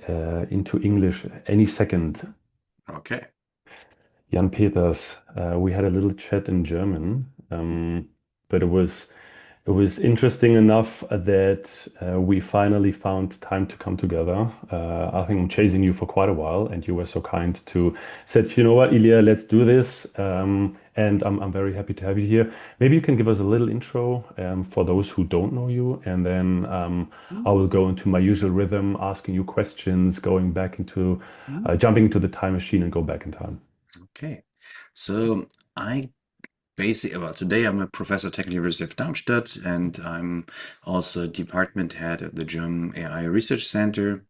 into English any second. Okay. Jan Peters, we had a little chat in German, but it was interesting enough that we finally found time to come together. I think I'm chasing you for quite a while, and you were so kind to said, you know what, Ilya, let's do this. And I'm very happy to have you here. Maybe you can give us a little intro for those who don't know you, and then I will go into my usual rhythm, asking you questions, going back into jumping into the time machine and go back in time. Okay. So I basically, well, today I'm a professor at Technical University of Darmstadt, and I'm also department head at the German AI Research Center.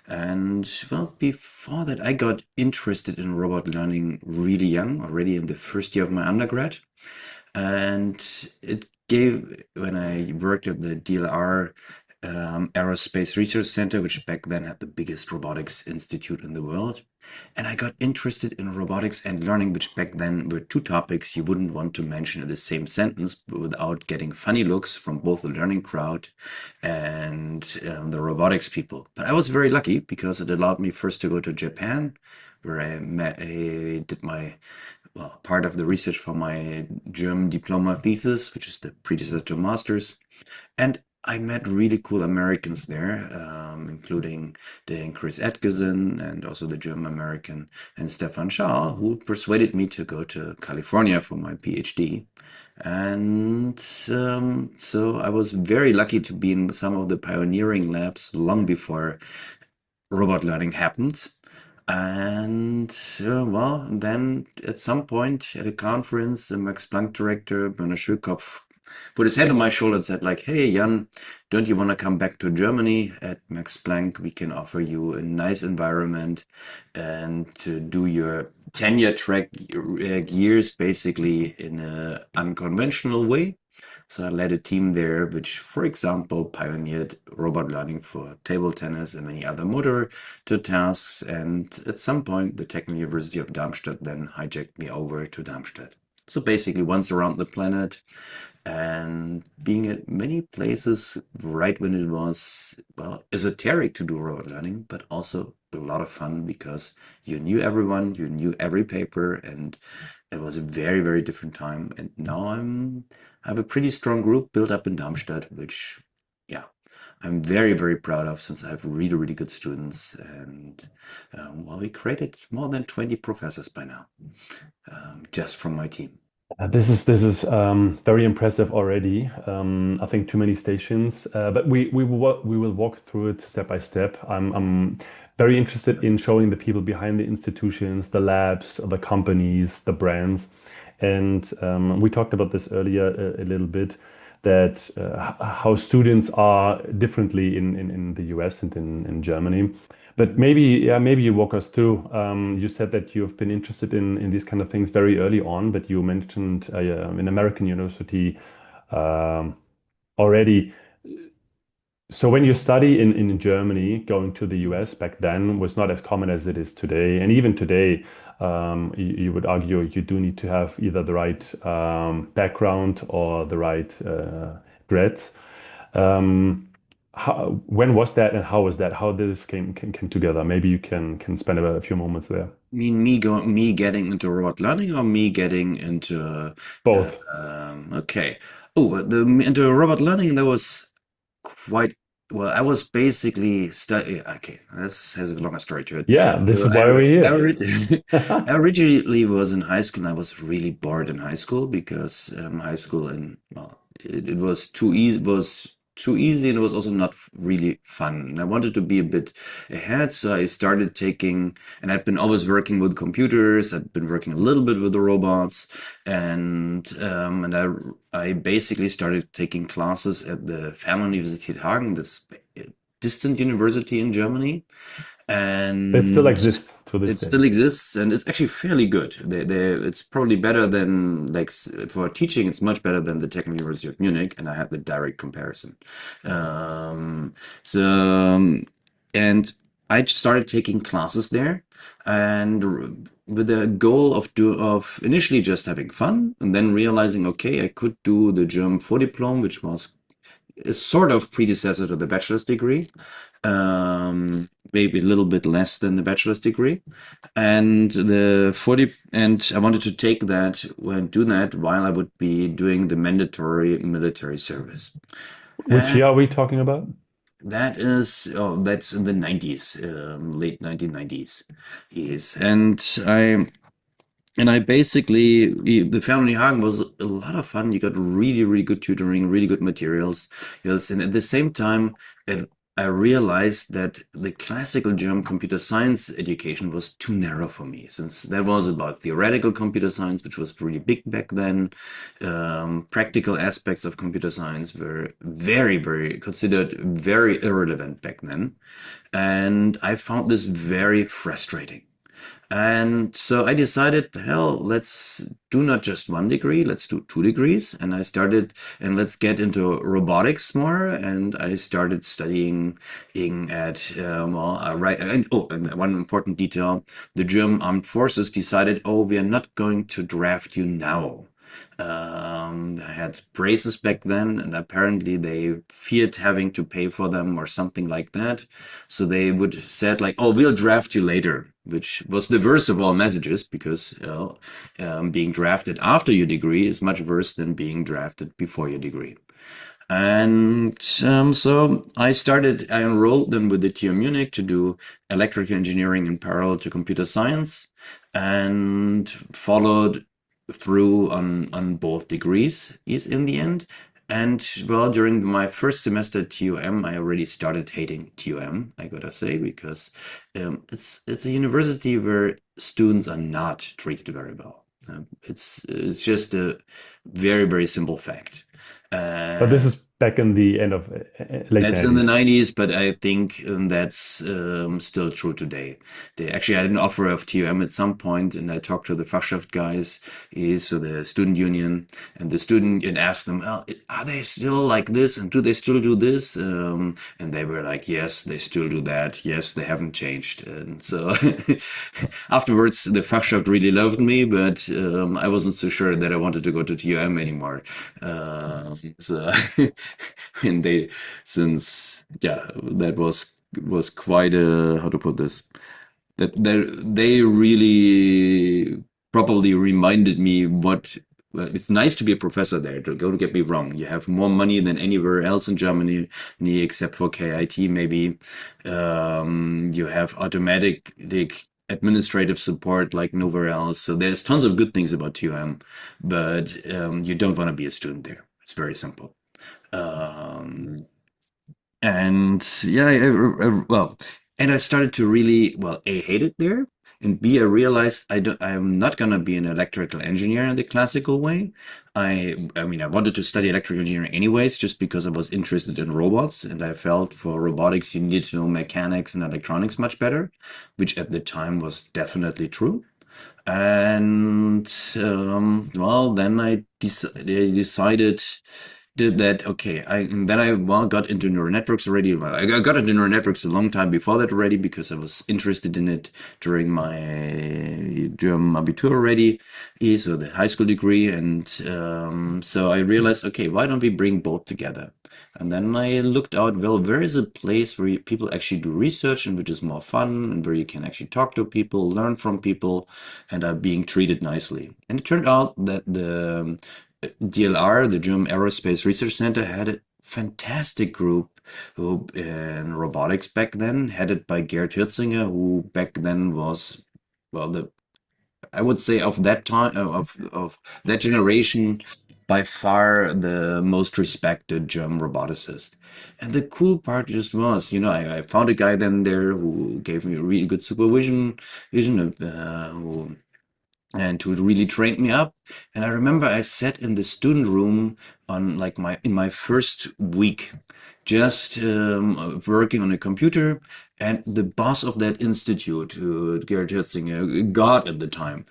And well, before that, I got interested in robot learning really young, already in the first year of my undergrad. And it gave, when I worked at the DLR Aerospace Research Center, which back then had the biggest robotics institute in the world. And I got interested in robotics and learning, which back then were two topics you wouldn't want to mention in the same sentence without getting funny looks from both the learning crowd and the robotics people. But I was very lucky because it allowed me first to go to Japan, where I did my well, part of the research for my German diploma thesis, which is the predecessor to master's. And I met really cool Americans there, including the Chris Atkeson and also the German American and Stefan Schaal, who persuaded me to go to California for my PhD. And so I was very lucky to be in some of the pioneering labs long before robot learning happened. And well, then at some point at a conference, the Max Planck director, Werner Schulkopf, put his hand on my shoulder and said, like, hey, Jan, don't you want to come back to Germany? At Max Planck, we can offer you a nice environment and to do your tenure track years basically in an unconventional way. So I led a team there, which, for example, pioneered robot learning for table tennis and many other motor to tasks. And at some point, the Technical University of Darmstadt then hijacked me over to Darmstadt. So basically, once around the planet and being at many places right when it was, well, esoteric to do robot learning, but also a lot of fun because you knew everyone, you knew every paper, and it was a very, very different time. And now I have a pretty strong group built up in Darmstadt, which, yeah, I'm very, very proud of since I have really, really good students. And well, we created more than 20 professors by now, just from my team. This is very impressive already. I think too many stations, but we will walk through it step by step. I'm very interested in showing the people behind the institutions, the labs, the companies, the brands, and we talked about this earlier a little bit that how students are differently in the US and in Germany. But maybe, yeah, maybe you walk us through. You said that you've been interested in these kind of things very early on, but you mentioned an American university um, already. So when you study in Germany, going to the US back then was not as common as it is today. And even today, you would argue you do need to have either the right background or the right grades. When was that and how was that? How this came together? Maybe you can spend a few moments there. Mean me getting into robot learning or me getting into Both. okay. Oh, but the into robot learning that was quite well. I was basically study. Okay, this has a longer story to it. Yeah, this So is why we're I, here. I originally was in high school and I was really bored in high school because high school and well, it was too easy. Was too easy and it was also not really fun. And I wanted to be a bit ahead, so I started taking. And I've been always working with computers. I've been working a little bit with the robots, and I basically started taking classes at the Fernuniversität Hagen, this distant university in Germany, It still and exists to this it day. still exists, and it's actually fairly good. It's probably better than like for teaching. It's much better than the Technical University of Munich, and I had the direct comparison. Um, so and I started taking classes there, and with the goal of initially just having fun, and then realizing, okay, I could do the German Vordiplom, which was a sort of predecessor to the bachelor's degree. maybe a little bit less than the bachelor's degree. And the 40, and I wanted to take that and do that while I would be doing the mandatory military service. Which And year are we talking about? that's in the 90s, late 1990s. Yes. And I basically, the family Hagen was a lot of fun. You got really, really good tutoring, really good materials. Yes, and at the same time, I realized that the classical German computer science education was too narrow for me, since that was about theoretical computer science, which was really big back then. Practical aspects of computer science were very, very considered very irrelevant back then. And I found this very frustrating. And so I decided, hell, let's do not just one degree, let's do 2 degrees. And I started, and let's get into robotics more. And I started studying at, right. And one important detail, the German armed forces decided, oh, we are not going to draft you now. I had braces back then, and apparently they feared having to pay for them or something like that. So they would said like, "Oh, we'll draft you later," which was the worst of all messages because being drafted after your degree is much worse than being drafted before your degree. And so I enrolled them with the TU Munich to do electrical engineering in parallel to computer science and followed through on both degrees is in the end. And well, during my first semester at TUM, I already started hating TUM, I gotta say, because it's a university where students are not treated very well. It's just a very, very simple fact. But this Uh, is back in the end of late that's in the 90s. 90s, but I think that's still true today. They actually had an offer of TUM at some point, and I talked to the Fachschaft guys, so the student union, and the student and asked them, well, are they still like this, and do they still do this? And they were like, yes, they still do that. Yes, they haven't changed. And so afterwards, the Fachschaft really loved me, but I wasn't so sure that I wanted to go to TUM anymore. So and they since yeah that was quite a how to put this that they really probably reminded me what well, it's nice to be a professor there. Don't get me wrong. You have more money than anywhere else in Germany, except for KIT maybe. You have automatic administrative support like nowhere else. So there's tons of good things about TUM, but you don't want to be a student there. It's very simple. Um, and yeah, well, and I started to really, well, A, hate it there, and B, I realized I'm not gonna be an electrical engineer in the classical way. I mean, I wanted to study electrical engineering anyways, just because I was interested in robots, and I felt for robotics you need to know mechanics and electronics much better, which at the time was definitely true. And well, then I decided did that. Okay, and then I well got into neural networks already. Well, I got into neural networks a long time before that already because I was interested in it during my German Abitur already, so the high school degree. And so I realized, okay, why don't we bring both together? And then I looked out, well, where is a place where people actually do research and which is more fun and where you can actually talk to people, learn from people, and are being treated nicely. And it turned out that the DLR, the German Aerospace Research Center, had a fantastic group who in robotics back then, headed by Gerd Hirzinger, who back then was, well, the I would say of that time of that generation, by far the most respected German roboticist. And the cool part just was, I found a guy then there who gave me a really good vision, who and who really trained me up. And I remember I sat in the student room on like my first week, just working on a computer. And the boss of that institute, Gerhard Hitzinger, God at the time,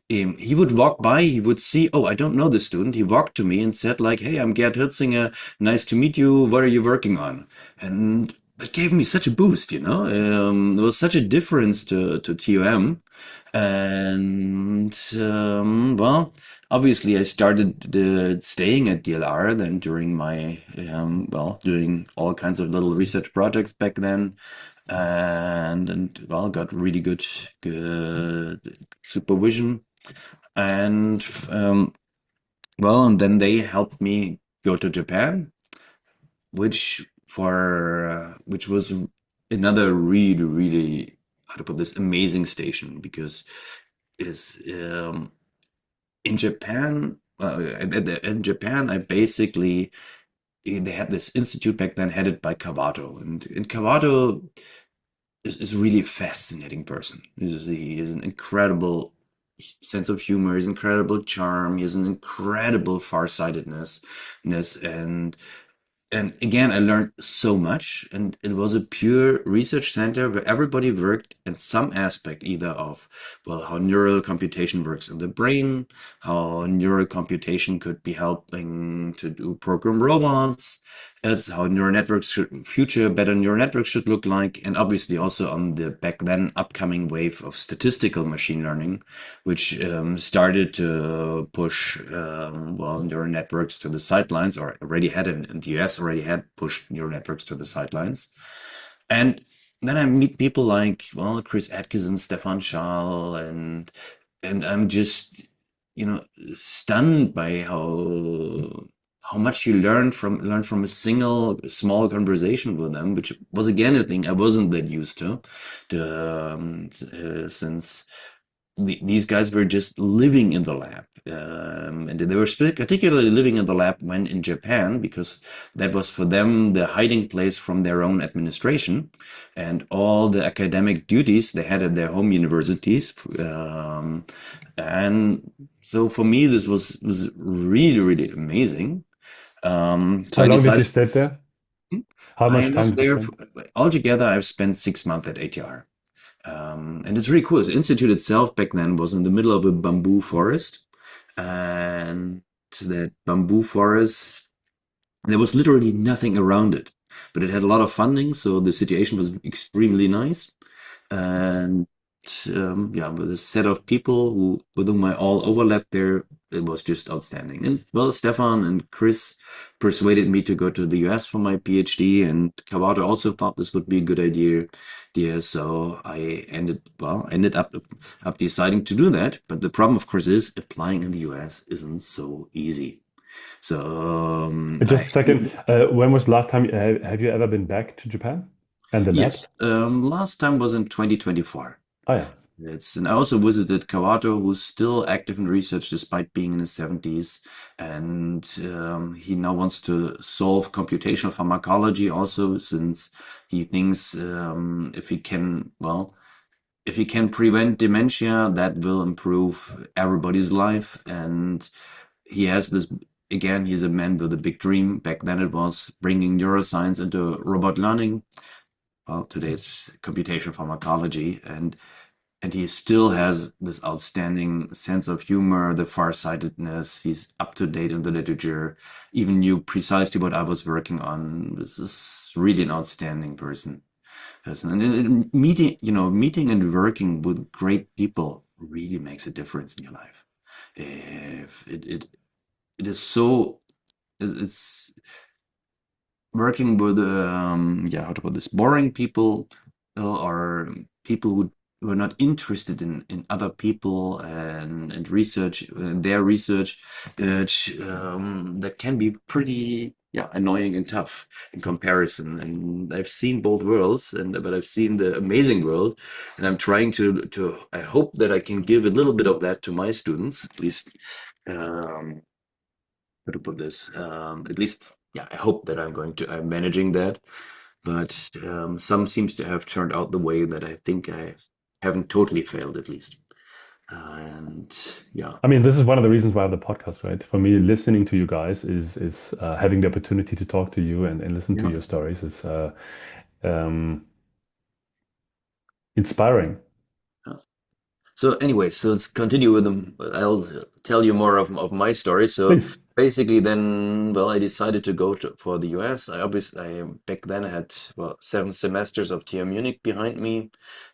he would walk by, he would see, oh, I don't know the student. He walked to me and said like, hey, I'm Gerd Hitzinger. Nice to meet you. What are you working on? And that gave me such a boost, There was such a difference to TUM. And well, obviously I started staying at DLR then during my doing all kinds of little research projects back then, and well, got really good supervision, and and then they helped me go to Japan, which was another really, how to put this, amazing station, because is in Japan. In Japan, I basically they had this institute back then headed by Kawato, and Kawato is really a fascinating person. He is an incredible sense of humor, his incredible charm, he has an incredible farsightedness, and again, I learned so much, and it was a pure research center where everybody worked in some aspect, either of, well, how neural computation works in the brain, how neural computation could be helping to do program robots, as how neural networks should, future better neural networks should look like, and obviously also on the back then upcoming wave of statistical machine learning, which started to push neural networks to the sidelines, or already had in the US already had pushed neural networks to the sidelines. And then I meet people like, well, Chris Atkeson, Stefan Schaal, and I'm just, stunned by how much you learn from a single small conversation with them, which was again a thing I wasn't that used to since these guys were just living in the lab. And they were particularly living in the lab when in Japan, because that was for them the hiding place from their own administration and all the academic duties they had at their home universities. And so for me, this was really amazing. So How I long did you decided. stay there? How I much time was did you there spend? altogether. I've spent 6 months at ATR. And it's really cool. The institute itself back then was in the middle of a bamboo forest. And that bamboo forest, there was literally nothing around it. But it had a lot of funding, so the situation was extremely nice. And yeah, with a set of people with whom I all overlapped there, it was just outstanding. And well, Stefan and Chris persuaded me to go to the US for my PhD, and Kawato also thought this would be a good idea. Yeah, so I ended up deciding to do that. But the problem, of course, is applying in the US isn't so easy. So Just a second. When was the last time? Have you ever been back to Japan and the lab? yes, last time was in 2024. Oh yeah. And I also visited Kawato, who's still active in research despite being in his 70s. And he now wants to solve computational pharmacology also, since he thinks if he can prevent dementia, that will improve everybody's life. And he has this, again, he's a man with a big dream. Back then it was bringing neuroscience into robot learning. Well, today it's computational pharmacology. And he still has this outstanding sense of humor, the farsightedness. He's up to date in the literature, even knew precisely what I was working on. This is really an outstanding person. And meeting and working with great people really makes a difference in your life. If it is so, it's working with how to put this, boring people, or people who are not interested in other people and research, their research, that can be pretty, yeah, annoying and tough in comparison. And I've seen both worlds, but I've seen the amazing world, and I'm trying to I hope that I can give a little bit of that to my students, at least. um, how to put this, at least, yeah, I hope that I'm managing that. But some seems to have turned out the way that I think I haven't totally failed, at least. And yeah. I mean, this is one of the reasons why I have the podcast, right? For me, listening to you guys is having the opportunity to talk to you and listen to Yeah. your stories is um, inspiring. So anyway, so let's continue with them. I'll tell you more of my story. So Please. basically, then, well, I decided to go for the US. I back then had, well, 7 semesters of TU Munich behind me,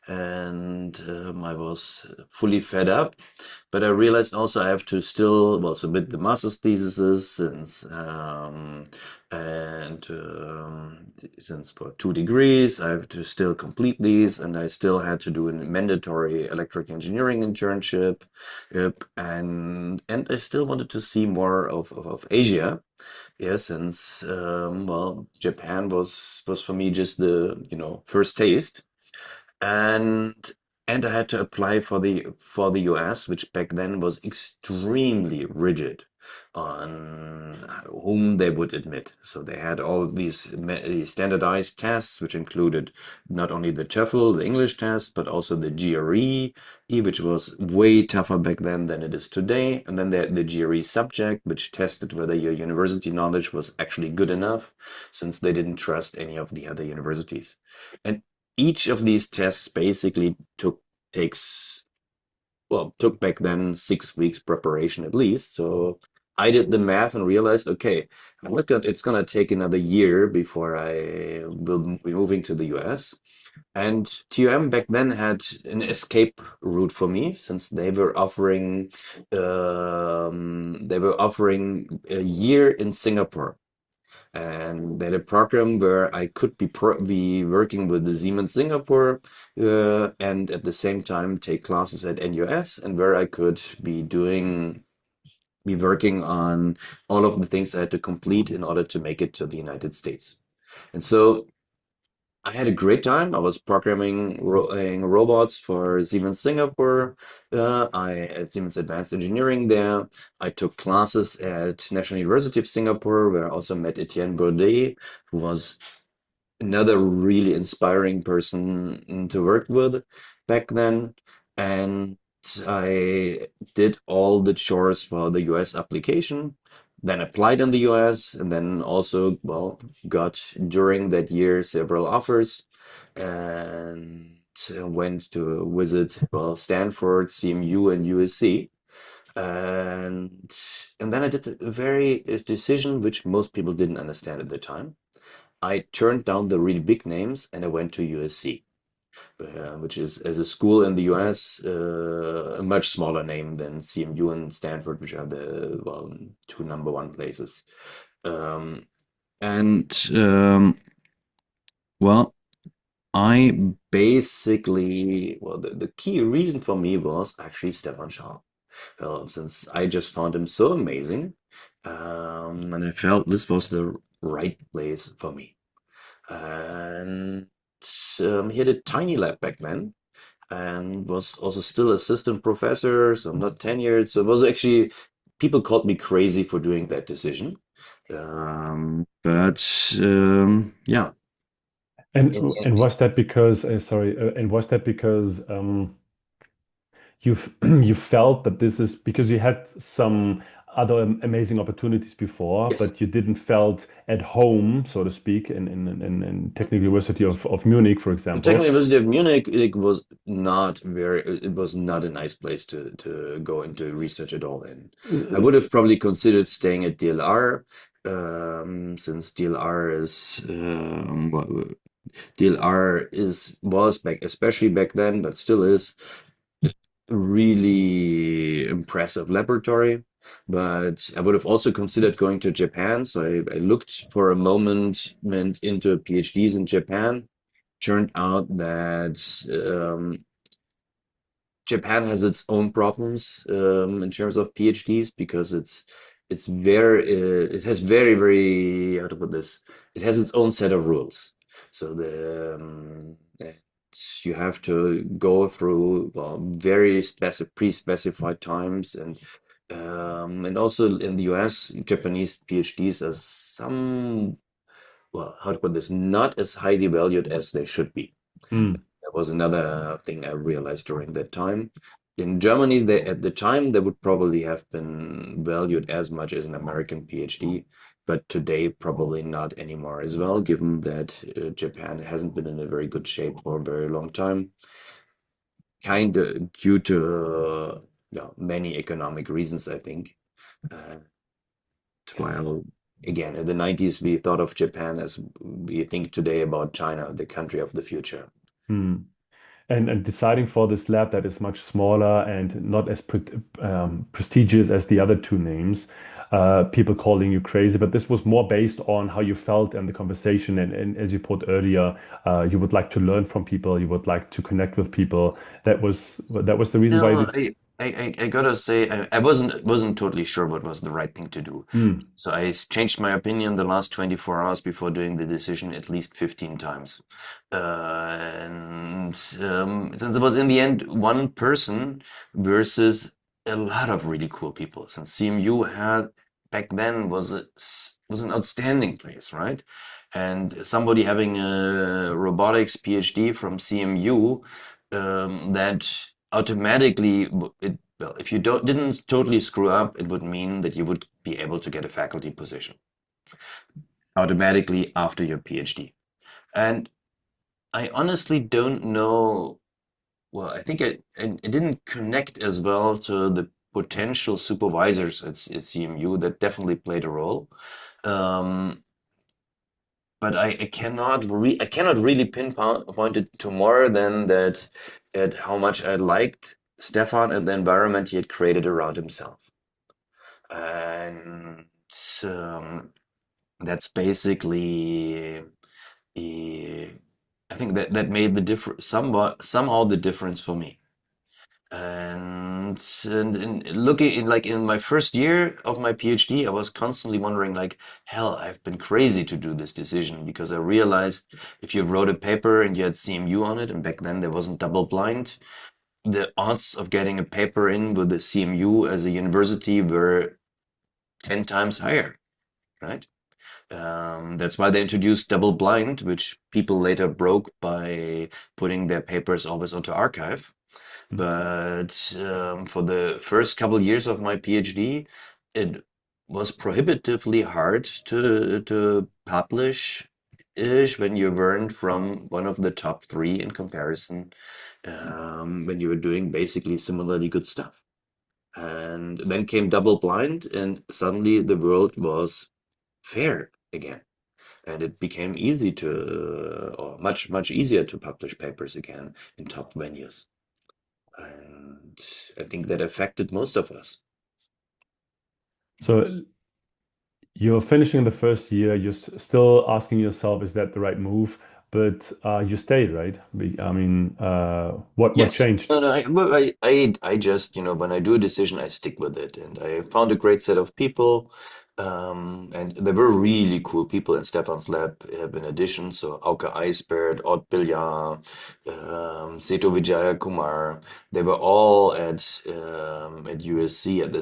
and I was fully fed up. But I realized also I have to still, well, submit the master's theses and since for 2 degrees, I have to still complete these, and I still had to do a mandatory electric engineering internship. Yep, and I still wanted to see more of Asia. Yeah, since well, Japan was for me just the, first taste, and I had to apply for the US, which back then was extremely rigid on whom they would admit. So they had all these standardized tests, which included not only the TOEFL, the English test, but also the GRE, which was way tougher back then than it is today. And then the GRE subject, which tested whether your university knowledge was actually good enough, since they didn't trust any of the other universities. And each of these tests basically takes took back then 6 weeks preparation at least. So I did the math and realized, okay, it's gonna take another year before I will be moving to the US. And TUM back then had an escape route for me, since they were offering a year in Singapore, and they had a program where I could be working with the Siemens Singapore, and at the same time take classes at NUS, and where I could be working on all of the things I had to complete in order to make it to the United States. And so I had a great time. I was programming robots for Siemens Singapore. I at Siemens Advanced Engineering there. I took classes at National University of Singapore, where I also met Etienne Bourdet, who was another really inspiring person to work with back then. And I did all the chores for the US application, then applied in the US, and then also, well, got during that year several offers, and went to visit, well, Stanford, CMU, and USC. And then I did a decision which most people didn't understand at the time. I turned down the really big names and I went to USC, which is, as a school in the US, a much smaller name than CMU and Stanford, which are the, well, two number one places. Um, and well, I basically, well, the key reason for me was actually Stefan Schaal. Since I just found him so amazing, and I felt this was the right place for me. And he had a tiny lab back then, and was also still assistant professor, so not tenured. So it was actually, people called me crazy for doing that decision. But yeah, And in the and end, was that because and was that because you you felt that this is because you had some other amazing opportunities before, yes. but you didn't felt at home, so to speak, in Technical University of Munich, for The example. Technical University of Munich, it was not a nice place to go into research at all. And I would have probably considered staying at DLR, since DLR was back, especially back then, but still is really impressive laboratory. But I would have also considered going to Japan. So I looked for a moment into PhDs in Japan. Turned out that Japan has its own problems in terms of PhDs, because it has very, how to put this, it has its own set of rules. So you have to go through, well, very pre-specified times, and also in the US, Japanese PhDs are how to put this, not as highly valued as they should be. Mm. That was another thing I realized during that time. In Germany, at the time, they would probably have been valued as much as an American PhD, but today probably not anymore as well, given that Japan hasn't been in a very good shape for a very long time, kind of due to yeah, many economic reasons, I think. Uh, while again, in the 90s, we thought of Japan as we think today about China, the country of the future. Hmm. And deciding for this lab that is much smaller and not as prestigious as the other two names, people calling you crazy, but this was more based on how you felt and the conversation. And as you put earlier, you would like to learn from people, you would like to connect with people. That was the reason why you No, did. I gotta say I wasn't totally sure what was the right thing to do. Hmm. So changed my opinion the last 24 hours before doing the decision at least 15 times. And since it was in the end one person versus a lot of really cool people, since CMU had back then was an outstanding place, right? And somebody having a robotics PhD from CMU that automatically well, if you didn't totally screw up, it would mean that you would be able to get a faculty position automatically after your PhD. And I honestly don't know. Well, I think it didn't connect as well to the potential supervisors at CMU that definitely played a role. Um, but I cannot really pinpoint it to more than that at how much I liked Stefan and the environment he had created around himself. And um, that's basically eh, I think that made the difference somehow the difference for me. And looking in like in my first year of my PhD, I was constantly wondering like, hell, I've been crazy to do this decision because I realized if you wrote a paper and you had CMU on it, and back then there wasn't double blind, the odds of getting a paper in with the CMU as a university were 10 times higher, right? That's why they introduced double blind, which people later broke by putting their papers always onto archive. But for the first couple years of my PhD, it was prohibitively hard to publish ish when you weren't from one of the top three in comparison, when you were doing basically similarly good stuff. And then came double blind, and suddenly the world was fair again. And it became easy or much easier to publish papers again in top venues. And I think that affected most of us. So you're finishing the first year, you're still asking yourself, is that the right move? But you stayed, right? I mean, what Yes. changed? No, no, I just, when I do a decision, I stick with it. And I found a great set of people. And there were really cool people in Stefan's lab, in addition. So Auke Eisbert, Odd Biljar, Seto Vijaya Kumar. They were all at USC at the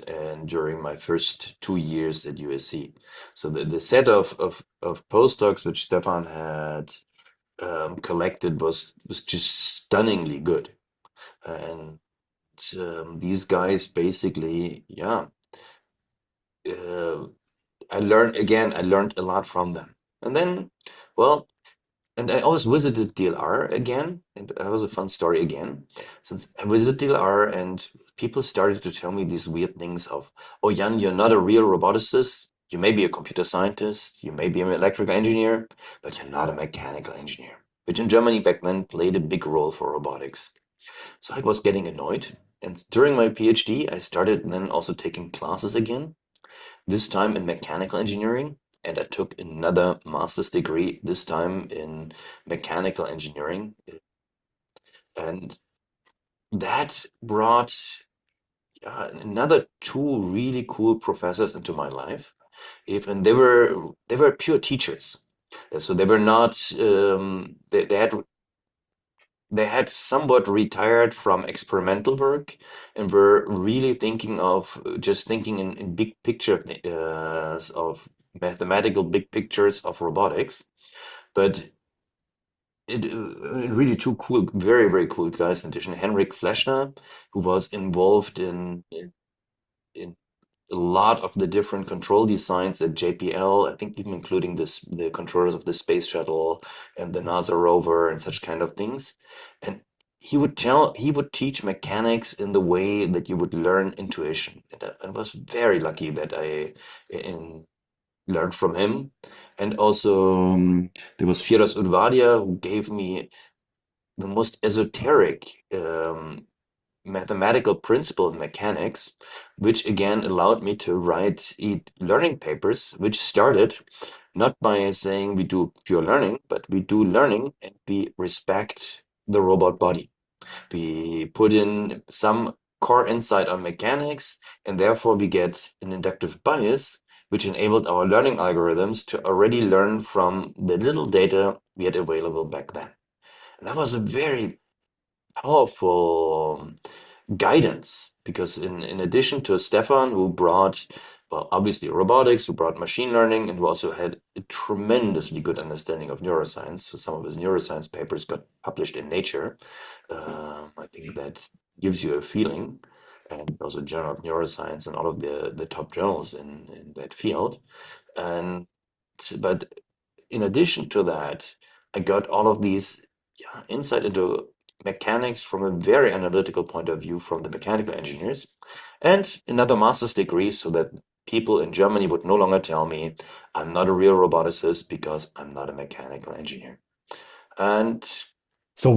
and during my first 2 years at USC. So the set of postdocs which Stefan had collected was just stunningly good. And these guys basically, yeah, uh, I learned a lot from them. And then, well, and I always visited DLR again, and that was a fun story again. Since I visited DLR, and people started to tell me these weird things of, "Oh, Jan, you're not a real roboticist. You may be a computer scientist, you may be an electrical engineer, but you're not a mechanical engineer," which in Germany back then played a big role for robotics. So I was getting annoyed. And during my PhD, I started then also taking classes again, this time in mechanical engineering. And I took another master's degree, this time in mechanical engineering. And that brought another two really cool professors into my life. And they were pure teachers. So they were not they had somewhat retired from experimental work and were really thinking of just thinking in big picture of mathematical big pictures of robotics. But really two cool, very, very cool guys in addition. Henrik Fleschner, who was involved in a lot of the different control designs at JPL, I think even including the controllers of the space shuttle and the NASA rover and such kind of things. And he would teach mechanics in the way that you would learn intuition. And I was very lucky that I in, learned from him. And also, there was Firas Udvadia who gave me the most esoteric mathematical principle in mechanics, which again allowed me to write learning papers, which started not by saying we do pure learning, but we do learning and we respect the robot body. We put in some core insight on mechanics, and therefore we get an inductive bias, which enabled our learning algorithms to already learn from the little data we had available back then. And that was a very powerful guidance because in addition to Stefan, who brought, well, obviously robotics, who brought machine learning, and who also had a tremendously good understanding of neuroscience. So some of his neuroscience papers got published in Nature. I think that gives you a feeling, and also Journal of Neuroscience and all of the top journals in that field. And but in addition to that, I got all of these, yeah, insight into mechanics from a very analytical point of view from the mechanical engineers, and another master's degree so that people in Germany would no longer tell me I'm not a real roboticist because I'm not a mechanical engineer. And So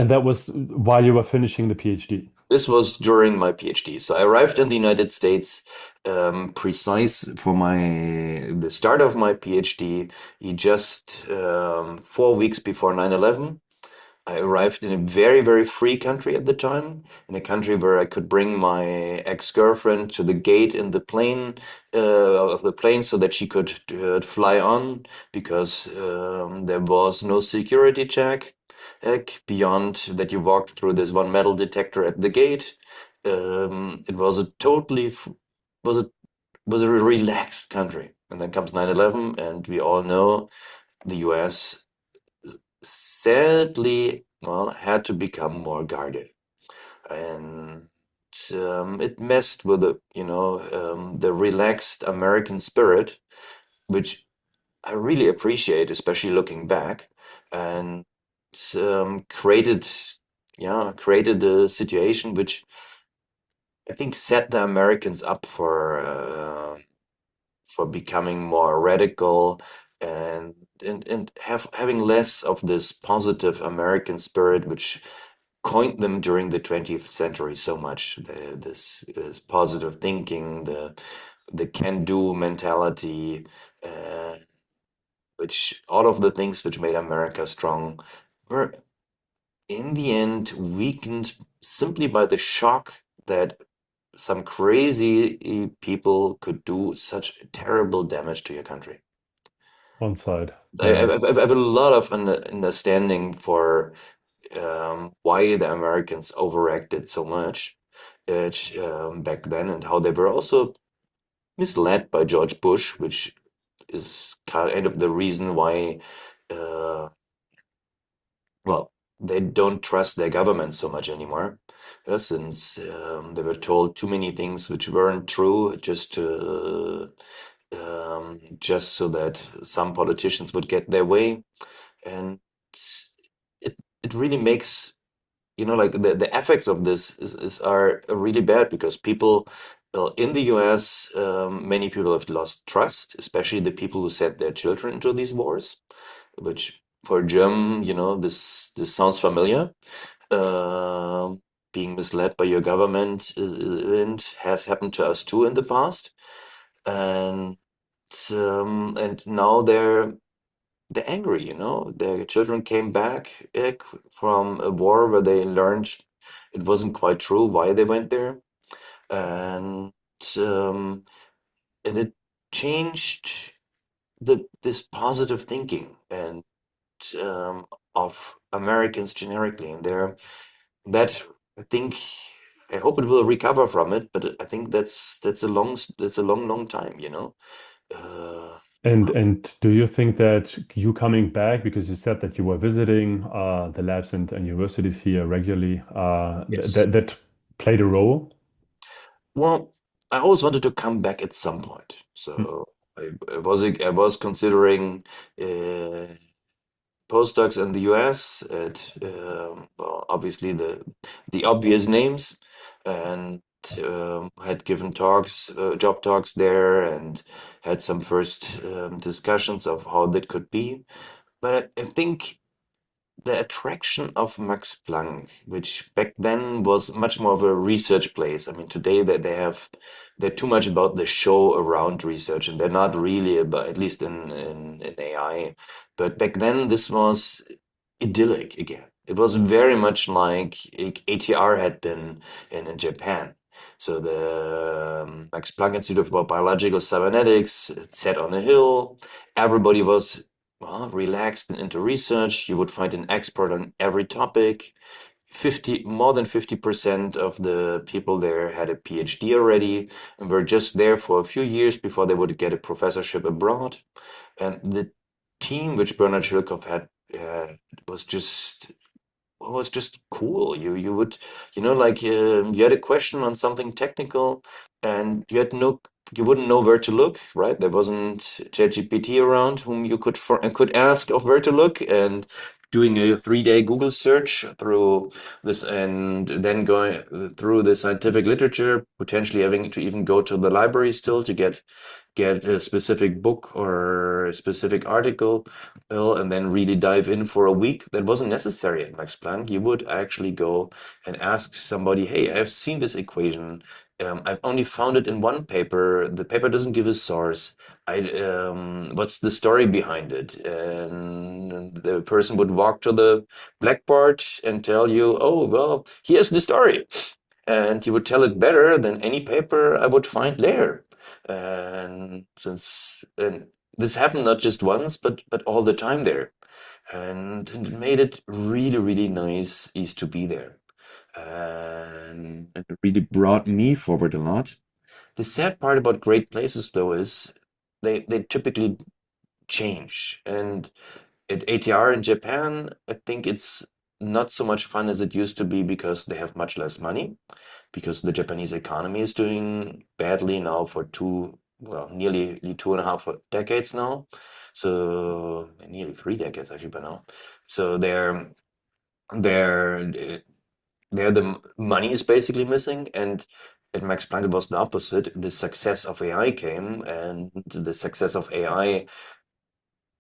that was while you were finishing the PhD. this was during my PhD. So I arrived in the United States precise for the start of my PhD, just 4 weeks before 9/11. I arrived in a very, very free country at the time, in a country where I could bring my ex-girlfriend to the gate in the plane of the plane so that she could fly on because there was no security check beyond that you walked through this one metal detector at the gate. It was a was a was a relaxed country. And then comes 9/11, and we all know the US sadly, well, had to become more guarded, and it messed with the relaxed American spirit, which I really appreciate, especially looking back, and created, yeah, created a situation which I think set the Americans up for becoming more radical and having less of this positive American spirit, which coined them during the 20th century so much. This positive thinking, the can-do mentality, uh, which all of the things which made America strong were in the end weakened simply by the shock that some crazy people could do such terrible damage to your country. One side. I, Yeah. I have a lot of understanding for why the Americans overacted so much back then and how they were also misled by George Bush, which is kind of the reason why, uh, well, they don't trust their government so much anymore. Since they were told too many things which weren't true just so that some politicians would get their way. And it really makes, like the effects of this are really bad because people, well, in the US, many people have lost trust, especially the people who sent their children into these wars, which for a German, this sounds familiar. Um Being misled by your government and has happened to us too in the past, and now they're angry, Their children came back from a war where they learned it wasn't quite true why they went there, and um, and it changed this positive thinking and um, of Americans generically, and that I think I hope it will recover from it, but I think that's a long, long time, Uh, And do you think that you coming back, because you said that you were visiting the labs and universities here regularly, yes. that played a role? Well, I always wanted to come back at some point. Hmm. So I was considering uh, postdocs in the US at well, obviously the obvious names, and had given talks, job talks there, and had some first discussions of how that could be. But I think the attraction of Max Planck, which back then was much more of a research place. I mean, today they're too much about the show around research, and they're not really about, at least in AI. But back then, this was idyllic again. It was very much like ATR had been in Japan. So the Max Planck Institute for Biological Cybernetics, it sat on a hill. Everybody was, well, relaxed and into research. You would find an expert on every topic. More than 50% of the people there had a PhD already and were just there for a few years before they would get a professorship abroad. And the team which Bernard Schilkov had was just cool. You would, like, you had a question on something technical, and you wouldn't know where to look, right? There wasn't ChatGPT around whom you could ask of where to look, and doing a 3-day Google search through this, and then going through the scientific literature, potentially having to even go to the library still to get a specific book or a specific article, and then really dive in for a week. That wasn't necessary at Max Planck. You would actually go and ask somebody, hey, I've seen this equation. I've only found it in one paper. The paper doesn't give a source. What's the story behind it? And the person would walk to the blackboard and tell you, oh, well, here's the story. And you would tell it better than any paper I would find there. And this happened not just once, but all the time there, and it made it really, really nice is to be there, and it really brought me forward a lot. The sad part about great places, though, is they typically change, and at ATR in Japan, I think it's not so much fun as it used to be because they have much less money, because the Japanese economy is doing badly now for nearly 2.5 decades now. So nearly 3 decades actually by now. So they're the money is basically missing, and at Max Planck it was the opposite. The success of AI came, and the success of AI,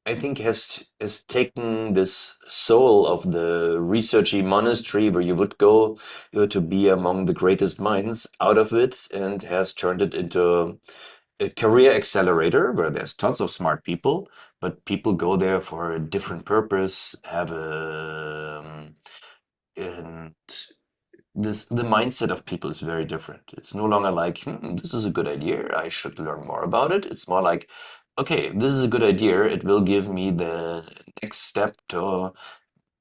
I think, has taken this soul of the researchy monastery where you would go, to be among the greatest minds out of it, and has turned it into a career accelerator where there's tons of smart people, but people go there for a different purpose, have and the mindset of people is very different. It's no longer like, this is a good idea, I should learn more about it. It's more like, okay, this is a good idea. It will give me the next step to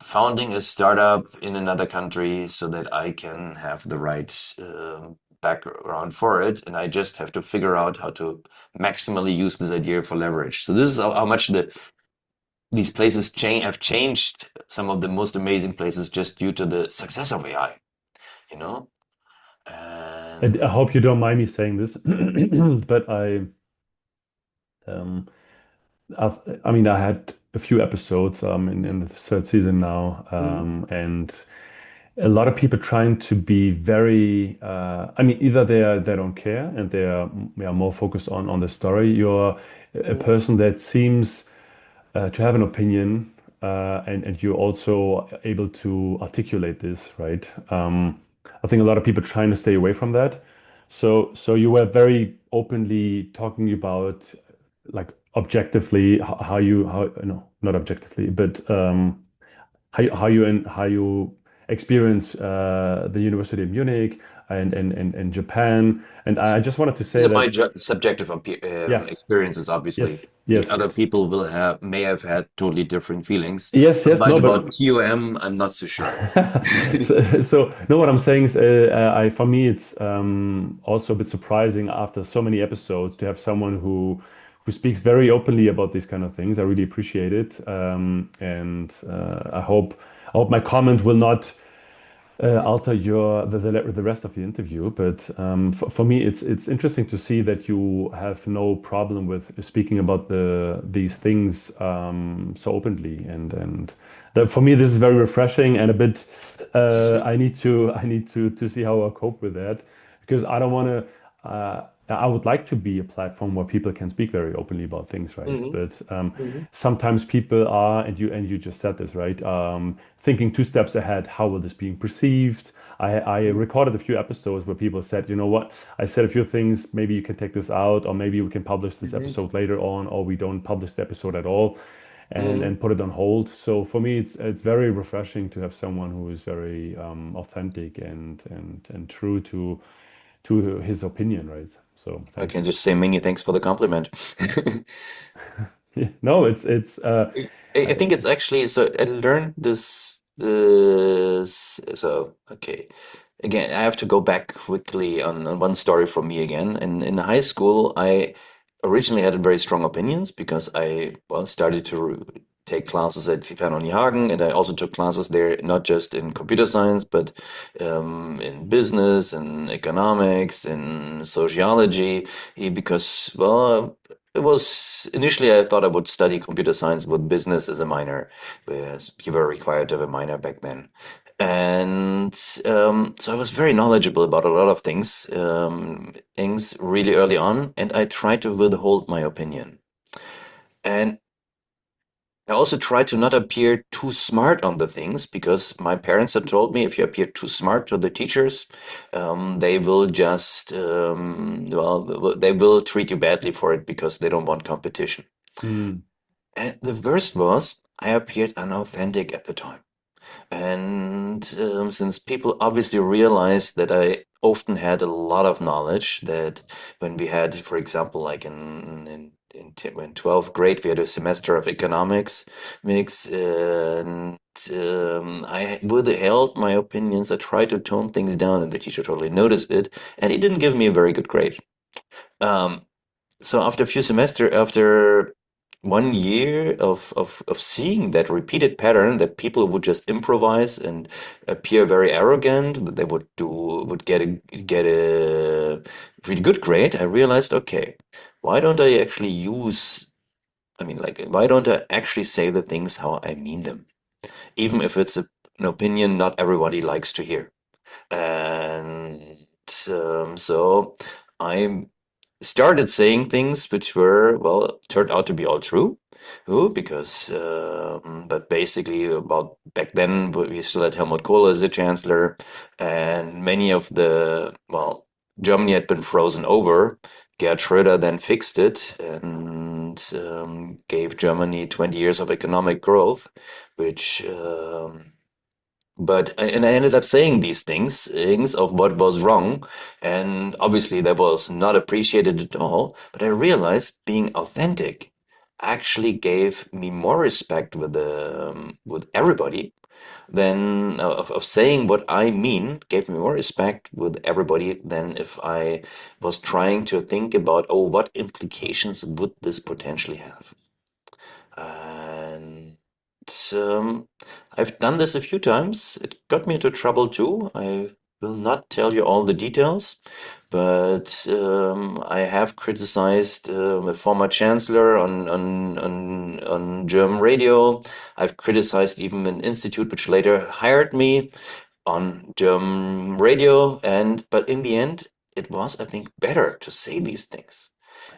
founding a startup in another country so that I can have the right background for it. And I just have to figure out how to maximally use this idea for leverage. So this is how much these places have changed, some of the most amazing places, just due to the success of AI, you know? And I hope you don't mind me saying this, but um, I mean, I had a few episodes in the third season now, mm, and a lot of people trying to be very. I mean, either they don't care and they are more focused on the story. You're a mm, person that seems to have an opinion, and you're also able to articulate this, right? I think a lot of people trying to stay away from that. So you were very openly talking about, like, objectively how you no, not objectively, but how you experience the University of Munich and Japan. And I just wanted to these say are my that subjective yes, experiences, obviously. yes, The yes, other yes. people may have had totally different feelings. Yes, yes, But no, about but TUM, I'm not so sure. so no, what I'm saying is, I for me it's also a bit surprising after so many episodes to have someone who speaks very openly about these kind of things. I really appreciate it, and I hope my comment will not alter the rest of the interview. But for me, it's interesting to see that you have no problem with speaking about these things so openly, and that, for me, this is very refreshing and a bit. I need to see how I cope with that because I don't want to. I would like to be a platform where people can speak very openly about things, right? Hmm. But Hmm. sometimes people are, and you just said this, right? Thinking two steps ahead. How will this be perceived? I recorded a few episodes where people said, you know what, I said a few things. Maybe you can take this out, or maybe we can publish this Hmm. episode later on, or we don't publish the episode at all, Hmm. and put it on hold. So for me, it's very refreshing to have someone who is very authentic and true to his opinion, right? So I thank can you. just say many thanks for the compliment. Yeah, no, it's I I, think it's actually so I learned this so okay. Again, I have to go back quickly on one story from me again. In high school, I originally had very strong opinions because I well started to take classes at Fernuni Hagen, and I also took classes there not just in computer science but in business and economics and sociology. Because well, it was initially I thought I would study computer science with business as a minor, because you were required to have a minor back then. And so I was very knowledgeable about a lot of things really early on, and I tried to withhold my opinion. And I also tried to not appear too smart on the things because my parents had told me if you appear too smart to the teachers, they will just, well, they will treat you badly for it because they don't want competition. mm, And the worst was I appeared unauthentic at the time. And since people obviously realized that I often had a lot of knowledge, that when we had, for example, like in 12th grade, we had a semester of economics mix, and I withheld my opinions. I tried to tone things down, and the teacher totally noticed it, and he didn't give me a very good grade. Um, so after a few semester, after 1 year of seeing that repeated pattern that people would just improvise and appear very arrogant, that they would get a really good grade, I realized, okay, why don't I actually use, I mean, like, why don't I actually say the things how I mean them, even if it's an opinion not everybody likes to hear. And so I started saying things which were, well, turned out to be all true. Ooh, because, but basically, about back then, we still had Helmut Kohl as the chancellor, and many of the, well, Germany had been frozen over. Gerd Schröder then fixed it and gave Germany 20 years of economic growth, which and I ended up saying these things of what was wrong, and obviously that was not appreciated at all. But I realized being authentic actually gave me more respect with everybody than of saying what I mean gave me more respect with everybody than if I was trying to think about, oh, what implications would this potentially have? And um, I've done this a few times. It got me into trouble too. I will not tell you all the details, but I have criticized a former chancellor on German radio. I've criticized even an institute which later hired me on German radio, and but in the end, it was, I think, better to say these things.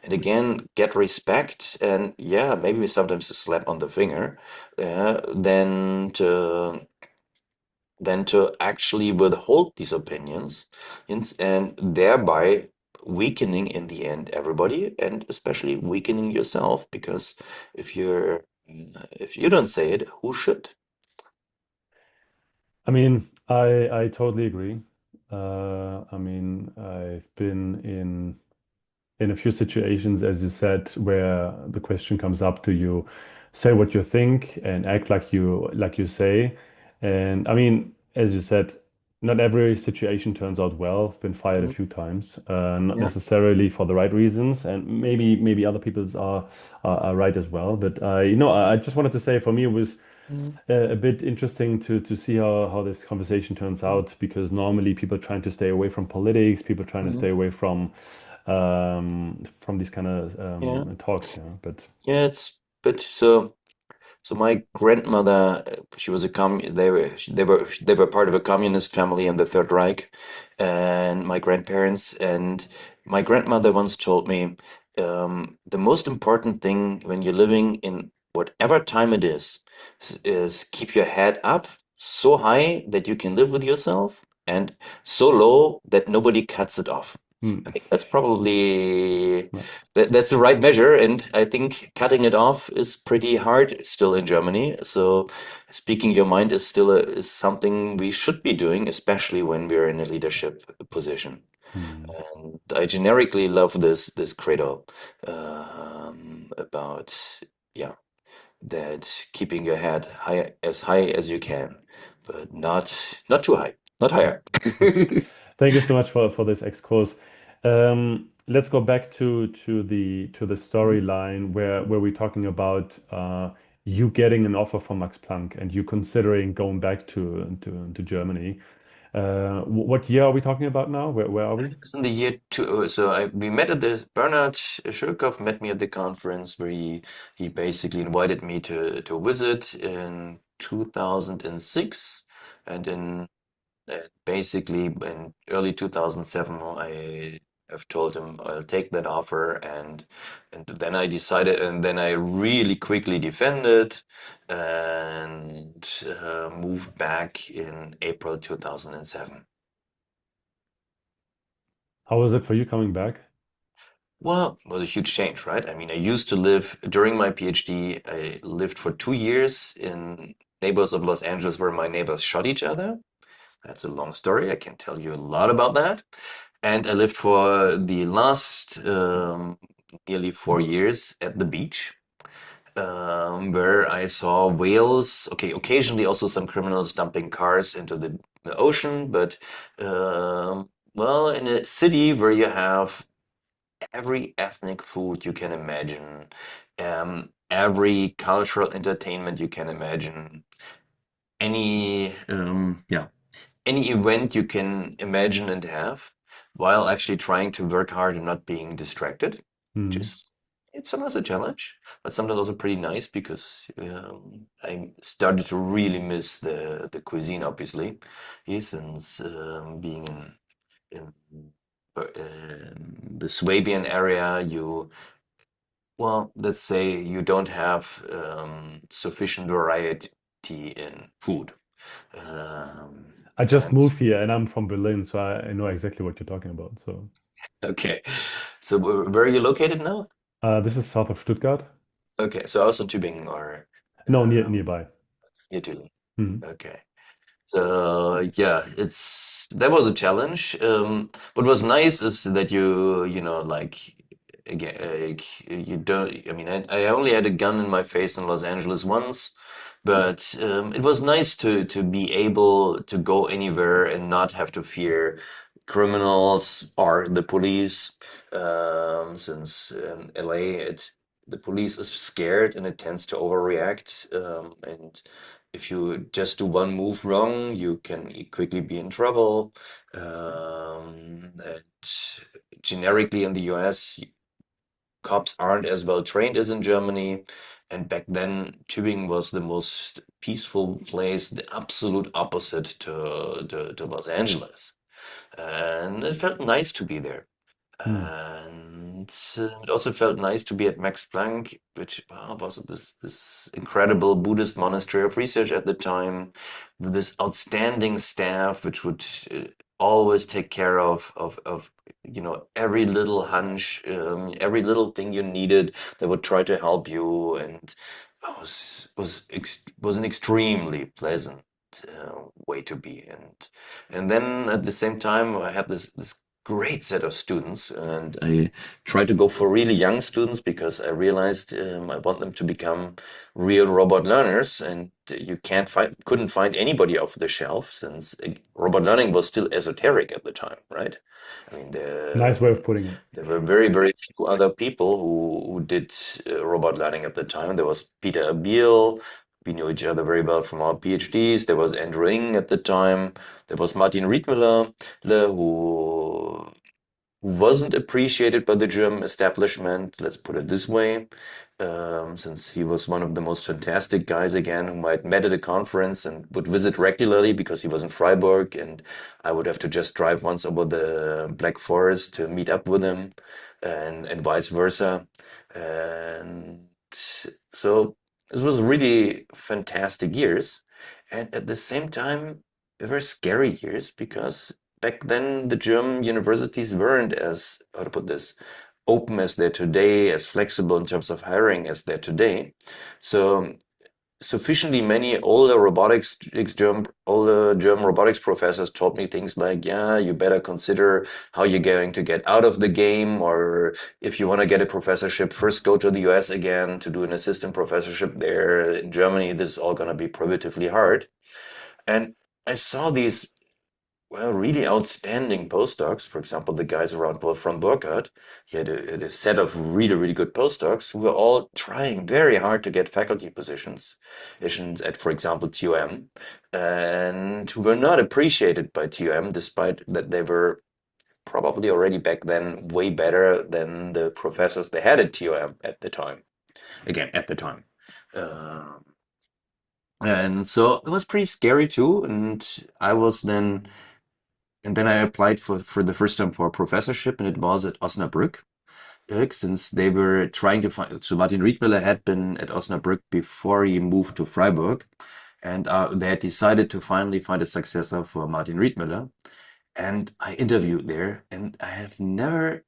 And again, get respect, and yeah, maybe sometimes a slap on the finger, than to actually withhold these opinions, and thereby weakening in the end everybody, and especially weakening yourself, because if you don't say it, who should? I mean, I totally agree. I mean, I've been in a few situations, as you said, where the question comes up to you, say what you think and act like you say. And I mean, as you said, not every situation turns out well. I've been fired a Mhm. few times, not Yeah. necessarily for the right reasons, and maybe other people's are right as well. But I just wanted to say, for me, it was a bit interesting to see how this conversation turns out because normally people trying to stay away from politics, people trying to Mhm. stay away from these kind of Yeah, talks, yeah. But yeah, it's but so. So my grandmother, she was a they were part of a communist family in the Third Reich, and my grandparents and my grandmother once told me, the most important thing when you're living in whatever time it is keep your head up so high that you can live with yourself, and so low that nobody cuts it off. I mm, think that's probably no. that's the right measure, and I think cutting it off is pretty hard still in Germany. So speaking your mind is still is something we should be doing, especially when we're in a leadership position. Mm. And I generically love this credo about yeah that keeping your head high as you can, but not too high, not Yeah. higher. Thank you so much for this excursus. Let's go back to the storyline where we're talking about you getting an offer from Max Planck and you considering going back to Germany. What year are we talking about now? Where are we? In the year two, so we met at the Bernard Schirkoff met me at the conference where he basically invited me to visit in 2006, and in basically in early 2007 I have told him I'll take that offer, and then I decided, and then I really quickly defended and moved back in April 2007. How was it for you coming back? Well, it was a huge change, right? I mean, I used to live during my PhD, I lived for 2 years in neighborhoods of Los Angeles where my neighbors shot each other. That's a long story. I can tell you a lot about that. And I lived for the last nearly 4 years at the beach, where I saw whales. Okay, occasionally also some criminals dumping cars into the ocean, but well, in a city where you have every ethnic food you can imagine, every cultural entertainment you can imagine, any any event you can imagine and have, while actually trying to work hard and not being distracted, which Mm. is it's sometimes a challenge, but sometimes also pretty nice because I started to really miss the cuisine, obviously, since being in the Swabian area, well, let's say you don't have sufficient variety in food. I just And moved here and I'm from Berlin, so I know exactly what you're talking about. So okay, so where are you located now? this is south of Stuttgart. Okay, so also Tübingen or No, um, nearby. near Tübingen. Mm. Okay. So yeah, it's that was a challenge. What was nice is that you know, like again, you don't. I mean, I only had a gun in my face in Los Angeles once, but it was nice to be able to go anywhere and not have to fear criminals or the police. Since in LA, the police is scared and it tends to overreact, and if you just do one move wrong, you can quickly be in trouble. And generically in the US, cops aren't as well trained as in Germany. And back then, Tübingen was the most peaceful place, the absolute opposite to Los Angeles. And it felt nice to be there. Mm. And it also felt nice to be at Max Planck, which was this incredible Buddhist monastery of research at the time, with this outstanding staff, which would always take care of every little hunch, every little thing you needed. They would try to help you, and was an extremely pleasant way to be. And then at the same time, I had this great set of students, and I tried to go for really young students because I realized I want them to become real robot learners, and you couldn't find anybody off the shelf since robot learning was still esoteric at the time, right? I mean, Nice way of putting it. there were very, very few other people who did robot learning at the time. There was Peter Abiel, We knew each other very well from our PhDs. There was Andrew Ng at the time. There was Martin Riedmüller, who wasn't appreciated by the German establishment, let's put it this way, since he was one of the most fantastic guys again whom I'd met at a conference and would visit regularly because he was in Freiburg, and I would have to just drive once over the Black Forest to meet up with him, and vice versa. And so it was really fantastic years. And at the same time, they were scary years because back then the German universities weren't as, how to put this, open as they're today, as flexible in terms of hiring as they're today. So sufficiently many older German robotics professors taught me things like, yeah, you better consider how you're going to get out of the game, or if you want to get a professorship, first go to the US again to do an assistant professorship there. In Germany, this is all going to be prohibitively hard. And I saw these really outstanding postdocs. For example, the guys around Wolfram Burkhardt, he had a set of really, really good postdocs who were all trying very hard to get faculty positions at, for example, TUM, and who were not appreciated by TUM, despite that they were probably already back then way better than the professors they had at TUM at the time. Again, at the time. Um, and so it was pretty scary too. And then I applied for the first time for a professorship, and it was at Osnabrück, since they were trying to find. So Martin Riedmüller had been at Osnabrück before he moved to Freiburg, and they had decided to finally find a successor for Martin Riedmüller. And I interviewed there, and I've never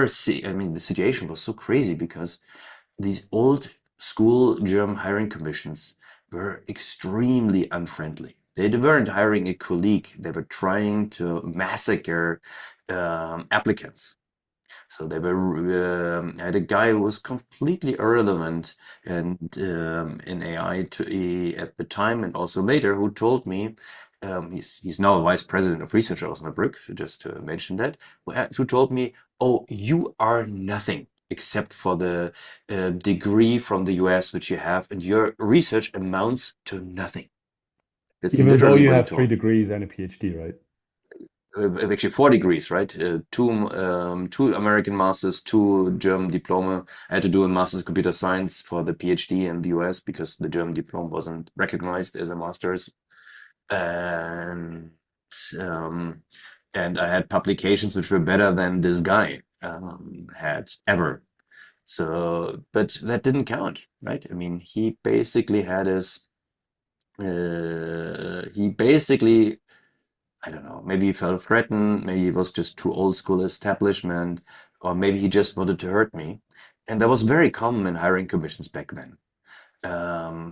seen. I mean, the situation was so crazy because these old school German hiring commissions were extremely unfriendly. They weren't hiring a colleague, they were trying to massacre applicants. So they were had a guy who was completely irrelevant and in AI at the time and also later, who told me he's now a vice president of research at Osnabrück, just to mention that, who told me, "Oh, you are nothing except for the degree from the US which you have, and your research amounts to nothing." That's Even though literally you what he have three told me. degrees and a PhD, right? Actually 4 degrees, right? Two American masters, two German diploma. I had to do a master's in computer science for the PhD in the US because the German diploma wasn't recognized as a master's. And um, and I had publications which were better than this guy had ever. So, but that didn't count, right? I mean, he basically, I don't know, maybe he felt threatened, maybe he was just too old school establishment, or maybe he just wanted to hurt me. And that was very common in hiring commissions back then.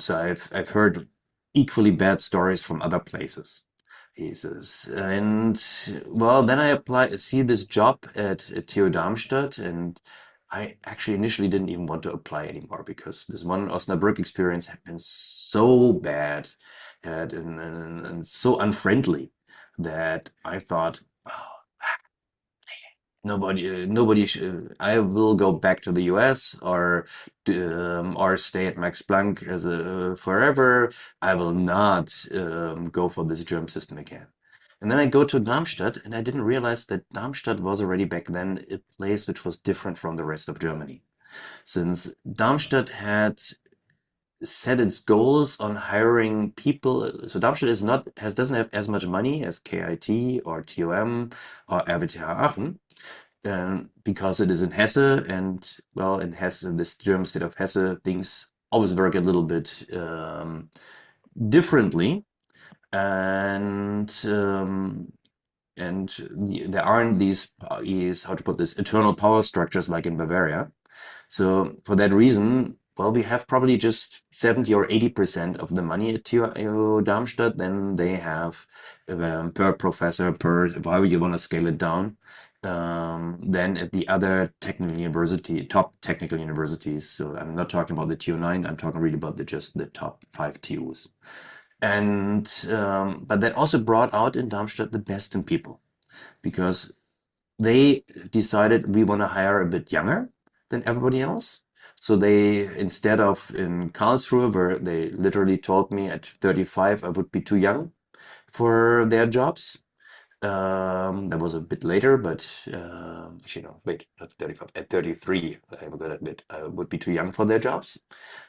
So I've heard equally bad stories from other places. He says, and well, then see this job at TU Darmstadt, and I actually initially didn't even want to apply anymore because this one Osnabrück experience had been so bad and so unfriendly that I thought, oh, nobody should. I will go back to the US or stay at Max Planck as a forever. I will not go for this germ system again. And then I go to Darmstadt, and I didn't realize that Darmstadt was already back then a place which was different from the rest of Germany, since Darmstadt had set its goals on hiring people. So Darmstadt doesn't have as much money as KIT or TUM or RWTH Aachen, because it is in Hesse, and well, in Hesse, in this German state of Hesse, things always work a little bit differently, and there aren't these how to put this, eternal power structures like in Bavaria. So for that reason, well, we have probably just 70 or 80% of the money at TU Darmstadt. Then they have per professor, per however you want to scale it down. Then at the other top technical universities. So I'm not talking about the TU9. I'm talking really about just the top 5 TUs. And but that also brought out in Darmstadt the best in people, because they decided we want to hire a bit younger than everybody else. So they, instead of in Karlsruhe, where they literally told me at 35 I would be too young for their jobs. That was a bit later, but actually no, wait, not 35. At 33, I would admit I would be too young for their jobs.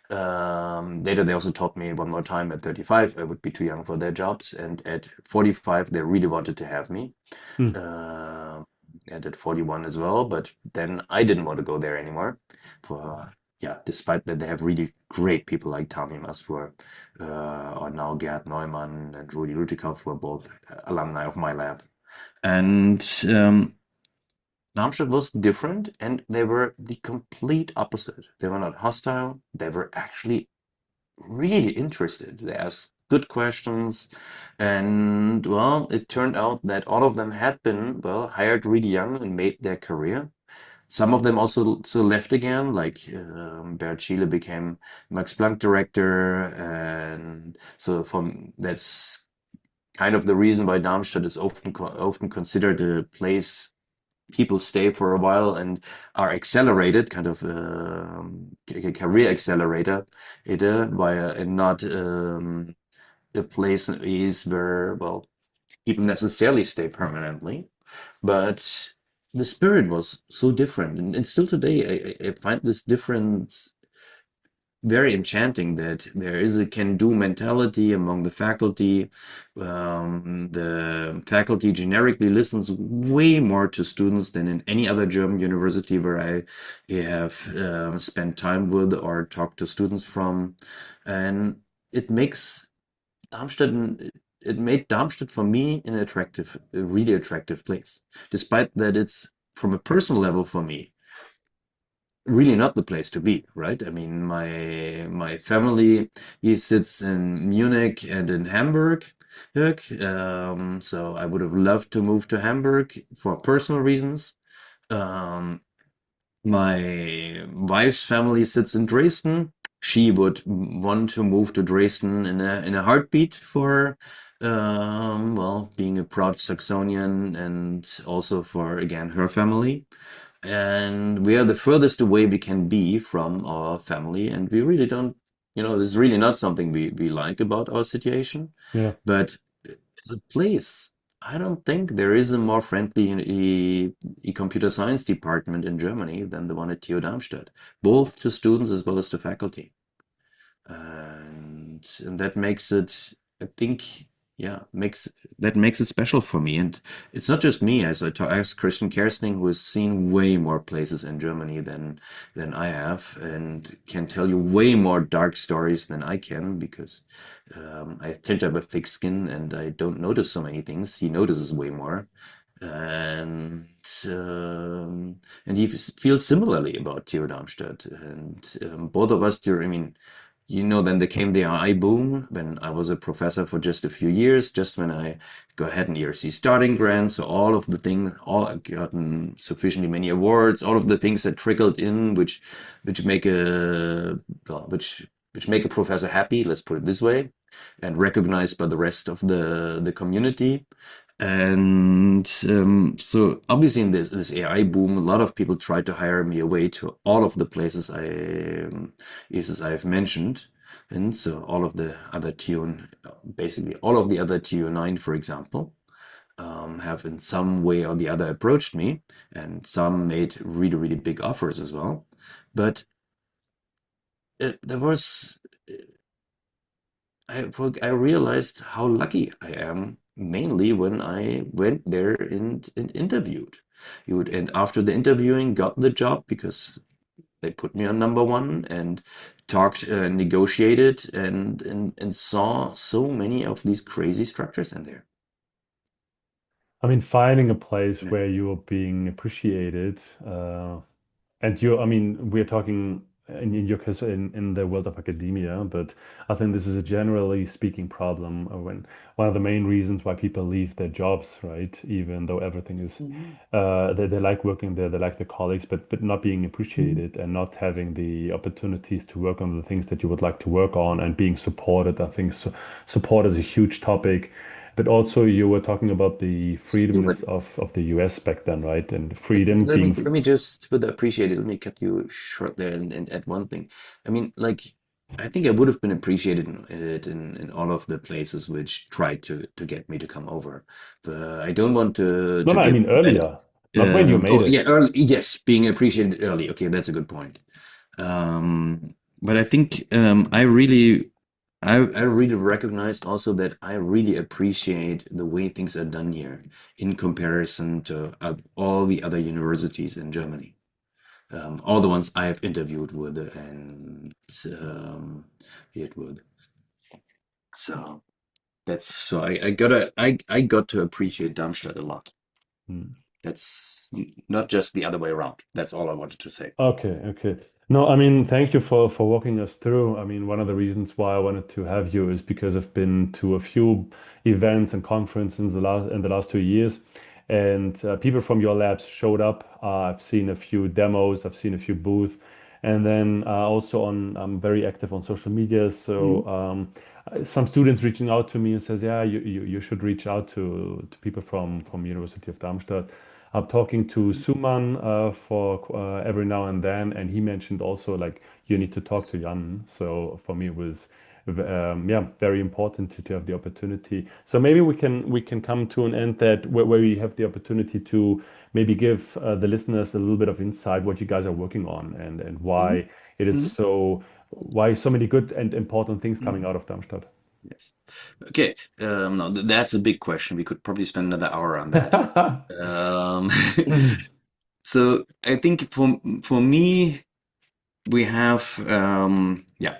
Later, they also told me one more time at 35 I would be too young for their jobs, and at 45 they really wanted to have me, Hmm. uh, and at 41 as well. But then I didn't want to go there anymore. For yeah, despite that they have really great people like Tami Masfur, or now Gerd Neumann and Rudi Rütikoff, who are both alumni of my lab. And Darmstadt was different, and they were the complete opposite. They were not hostile. They were actually really interested. They asked good questions, and well, it turned out that all of them had been, well, hired really young and made their career. Some of them also left again, like Bert Schiele became Max Planck director, and so from that's kind of the reason why Darmstadt is often considered a place people stay for a while and are accelerated, kind of career accelerator, and not a place is where, well, people necessarily stay permanently. But the spirit was so different, and still today I find this difference very enchanting, that there is a can-do mentality among the faculty. The faculty generically listens way more to students than in any other German university where I have spent time with or talked to students from. And it makes Darmstadt, it made Darmstadt for me a really attractive place, despite that it's from a personal level for me really not the place to be, right? I mean, my family, he sits in Munich and in Hamburg. So I would have loved to move to Hamburg for personal reasons. Um, my wife's family sits in Dresden. She would want to move to Dresden in a heartbeat for well, being a proud Saxonian, and also for, again, her family. And we are the furthest away we can be from our family, and we really don't, this is really not something we like about our situation. Yeah. But as a place, I don't think there is a more friendly computer science department in Germany than the one at TU Darmstadt, both to students as well as to faculty. And that makes it, I think, yeah, makes it special for me. And it's not just me, as I asked Christian Kersting, who has seen way more places in Germany than I have, and can tell you way more dark stories than I can, because I tend to have a thick skin and I don't notice so many things. He notices way more. And and he feels similarly about TU Darmstadt. And both of us, I mean, then there came the AI boom when I was a professor for just a few years, just when I got had an ERC starting grant. So all of the things, all I've gotten sufficiently many awards, all of the things that trickled in, which make a well, which make a professor happy, let's put it this way, and recognized by the rest of the community. And so obviously in this AI boom, a lot of people tried to hire me away to all of the places I've mentioned. And so all of the other basically all of the other TU9, for example, have in some way or the other approached me, and some made really, really big offers as well. But there was I realized how lucky I am, mainly when I went there and interviewed. And after the interviewing, got the job because they put me on number one, and talked, negotiated, and saw so many of these crazy structures in there. I mean, finding a place Yeah. where you're being appreciated, and I mean, we're talking in your case in the world of academia, but I think this is a generally speaking problem when one of the main reasons why people leave their jobs, right? Even though everything is, they like working there, they like their colleagues, but not being appreciated and not having the opportunities to work on the things that you would like to work on and being supported. I think support is a huge topic. But also you were talking about the Yeah, but freedoms of the US back then, right? And freedom being. let me just with appreciate it. Let me cut you short there and add one thing. I mean, like I think I would have been appreciated in all of the places which tried to get me to come over. But I don't want No, to no, I give mean that. earlier, not when you made Oh yeah, it. early. Yes, being appreciated early. Okay, that's a good point. But I think I really recognized also that I really appreciate the way things are done here in comparison to all the other universities in Germany. All the ones I have interviewed with and it with. So I got to appreciate Darmstadt a lot. Hmm. That's not just the other way around. That's all I wanted to say. Okay, okay. No, I mean, thank you for walking us through. I mean, one of the reasons why I wanted to have you is because I've been to a few events and conferences in the last 2 years, and people from your labs showed up. I've seen a few demos, I've seen a few booths, and then also I'm very active on social media. So some students reaching out to me and says, yeah, you should reach out to people from University of Darmstadt. I'm talking to Suman for every now and then, and he mentioned also like you need to talk to Jan. So for me, it was yeah, very important to have the opportunity. So maybe we can come to an end that where we have the opportunity to maybe give the listeners a little bit of insight what you guys are working on and why it is Mhm. so why so many good and important things coming out of Darmstadt. Yes. Okay. No, that's a big question. We could probably spend another hour on that. Um, so I think for me, we have yeah.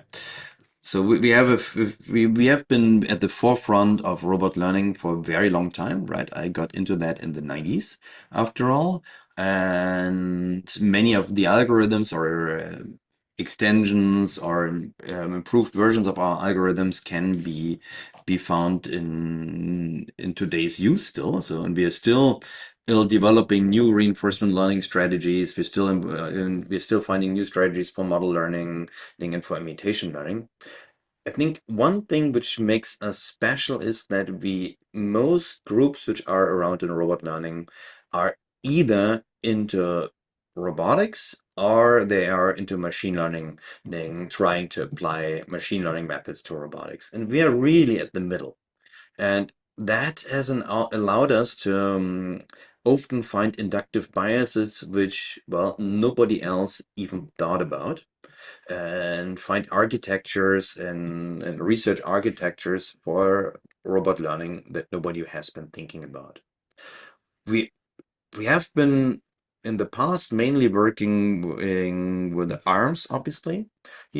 So we have we have been at the forefront of robot learning for a very long time, right? I got into that in the 90s, after all, and many of the algorithms or extensions or improved versions of our algorithms can be found in today's use still. So, and we are still developing new reinforcement learning strategies. We're still finding new strategies for model learning and for imitation learning. I think one thing which makes us special is that most groups which are around in robot learning are either into robotics or they are into machine learning, trying to apply machine learning methods to robotics. And we are really at the middle. And that has allowed us to often find inductive biases which, well, nobody else even thought about, and find architectures and research architectures for robot learning that nobody has been thinking about. We we have been in the past mainly working with the arms, obviously,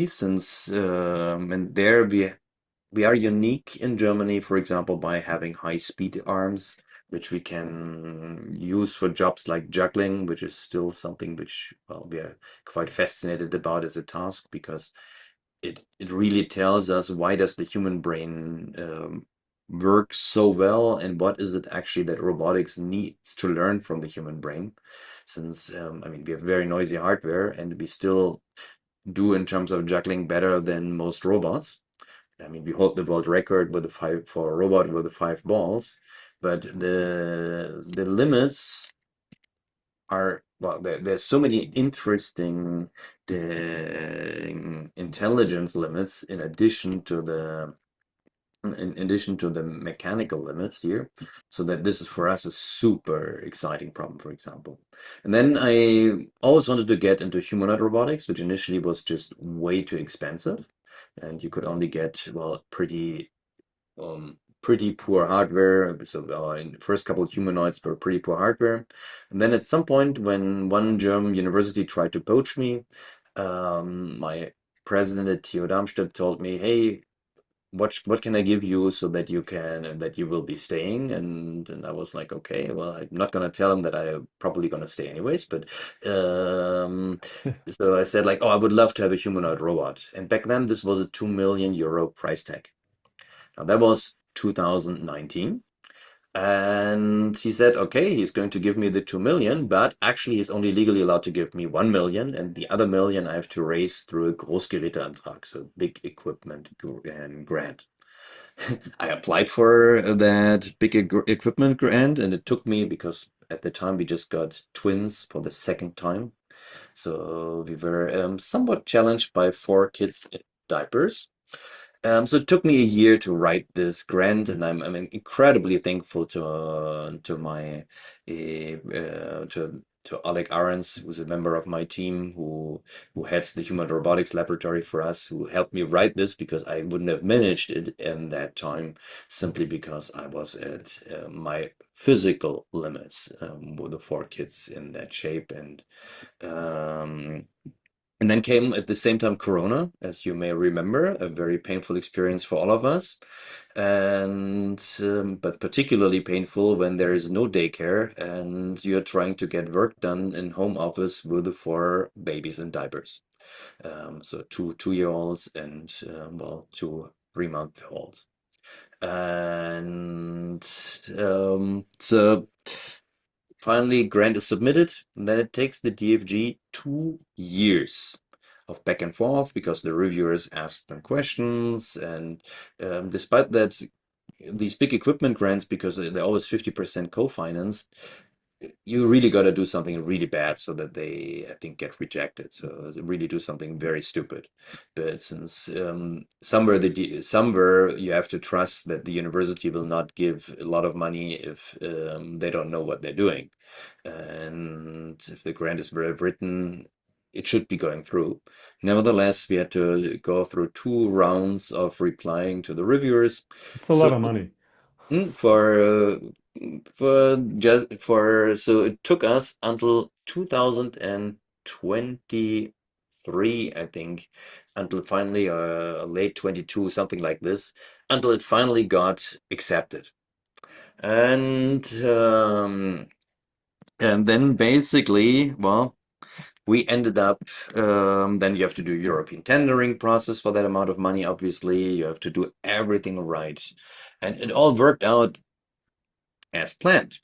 since and there we are unique in Germany, for example, by having high-speed arms, which we can use for jobs like juggling, which is still something which, well, we are quite fascinated about as a task because it really tells us why does the human brain work so well and what is it actually that robotics needs to learn from the human brain. Since I mean, we have very noisy hardware and we still do in terms of juggling better than most robots. I mean, we hold the world record with the five for a robot with the 5 balls, but the limits are, well, there's so many interesting intelligence limits in addition to the mechanical limits here, so that this is for us a super exciting problem, for example. And then I always wanted to get into humanoid robotics, which initially was just way too expensive, and you could only get, well, pretty poor hardware. So in the first couple of humanoids were pretty poor hardware. And then at some point, when one German university tried to poach me, my president at TU Darmstadt told me, "Hey, what can I give you so that that you will be staying?" And I was like, okay, well, I'm not gonna tell him that I'm probably gonna stay anyways, but um, so I said like, oh, I would love to have a humanoid robot. And back then, this was a 2 million euro price tag. Now that was 2019. And he said, okay, he's going to give me the 2 million, but actually he's only legally allowed to give me 1 million, and the other million I have to raise through a Großgeräteantrag, so big equipment and grant. I applied for that big equipment grant, and it took me because at the time we just got twins for the second time. So we were somewhat challenged by four kids in diapers. So it took me a year to write this grant, and I'm incredibly thankful to my to Oleg Arens, who's a member of my team, who heads the Human Robotics Laboratory for us, who helped me write this because I wouldn't have managed it in that time simply because I was at my physical limits with the four kids in that shape um, and then came at the same time Corona, as you may remember, a very painful experience for all of us. And but particularly painful when there is no daycare and you're trying to get work done in home office with the four babies in diapers. So two-year-olds and well, 2 3-month-olds. And so finally, grant is submitted, and then it takes the DFG 2 years of back and forth because the reviewers ask them questions. And despite that, these big equipment grants, because they're always 50% co-financed, you really got to do something really bad so that they, I think, get rejected. So really do something very stupid. But since somewhere you have to trust that the university will not give a lot of money if they don't know what they're doing. And if the grant is well written, it should be going through. Nevertheless, we had to go through 2 rounds of replying to the reviewers. It's a So lot of money. so it took us until 2023, I think, until finally late 22, something like this, until it finally got accepted. And then basically, well, we ended up, then you have to do European tendering process for that amount of money, obviously. You have to do everything right. And it all worked out as planned.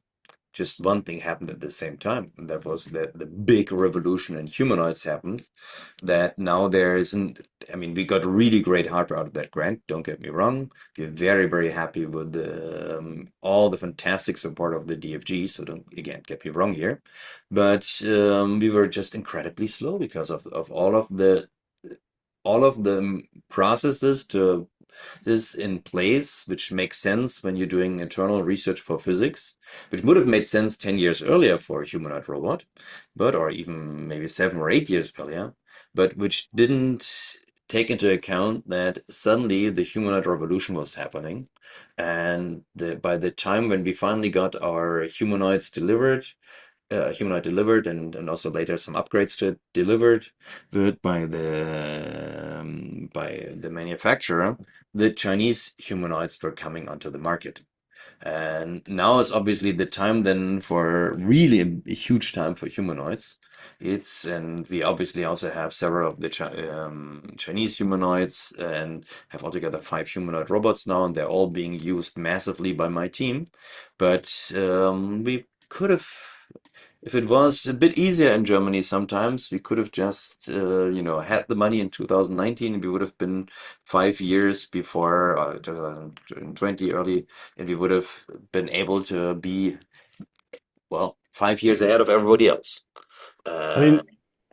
Just one thing happened at the same time, and that was that the big revolution in humanoids happened. That now there isn't, I mean, we got really great hardware out of that grant, don't get me wrong. We're very, very happy with all the fantastic support of the DFG, so don't, again, get me wrong here. But we were just incredibly slow because of all of the processes to this in place, which makes sense when you're doing internal research for physics, which would have made sense 10 years earlier for a humanoid robot, but or even maybe 7 or 8 years earlier, but which didn't take into account that suddenly the humanoid revolution was happening. And by the time when we finally got our humanoid delivered and also later some upgrades to it delivered but by the manufacturer, the Chinese humanoids were coming onto the market. And now is obviously the time then for really a huge time for humanoids. And we obviously also have several of the Chinese humanoids and have altogether 5 humanoid robots now, and they're all being used massively by my team. But we could have, if it was a bit easier in Germany sometimes, we could have just, had the money in 2019. We would have been 5 years before 2020 early, and we would have been able to be, well, 5 years ahead of everybody else. I Uh, mean,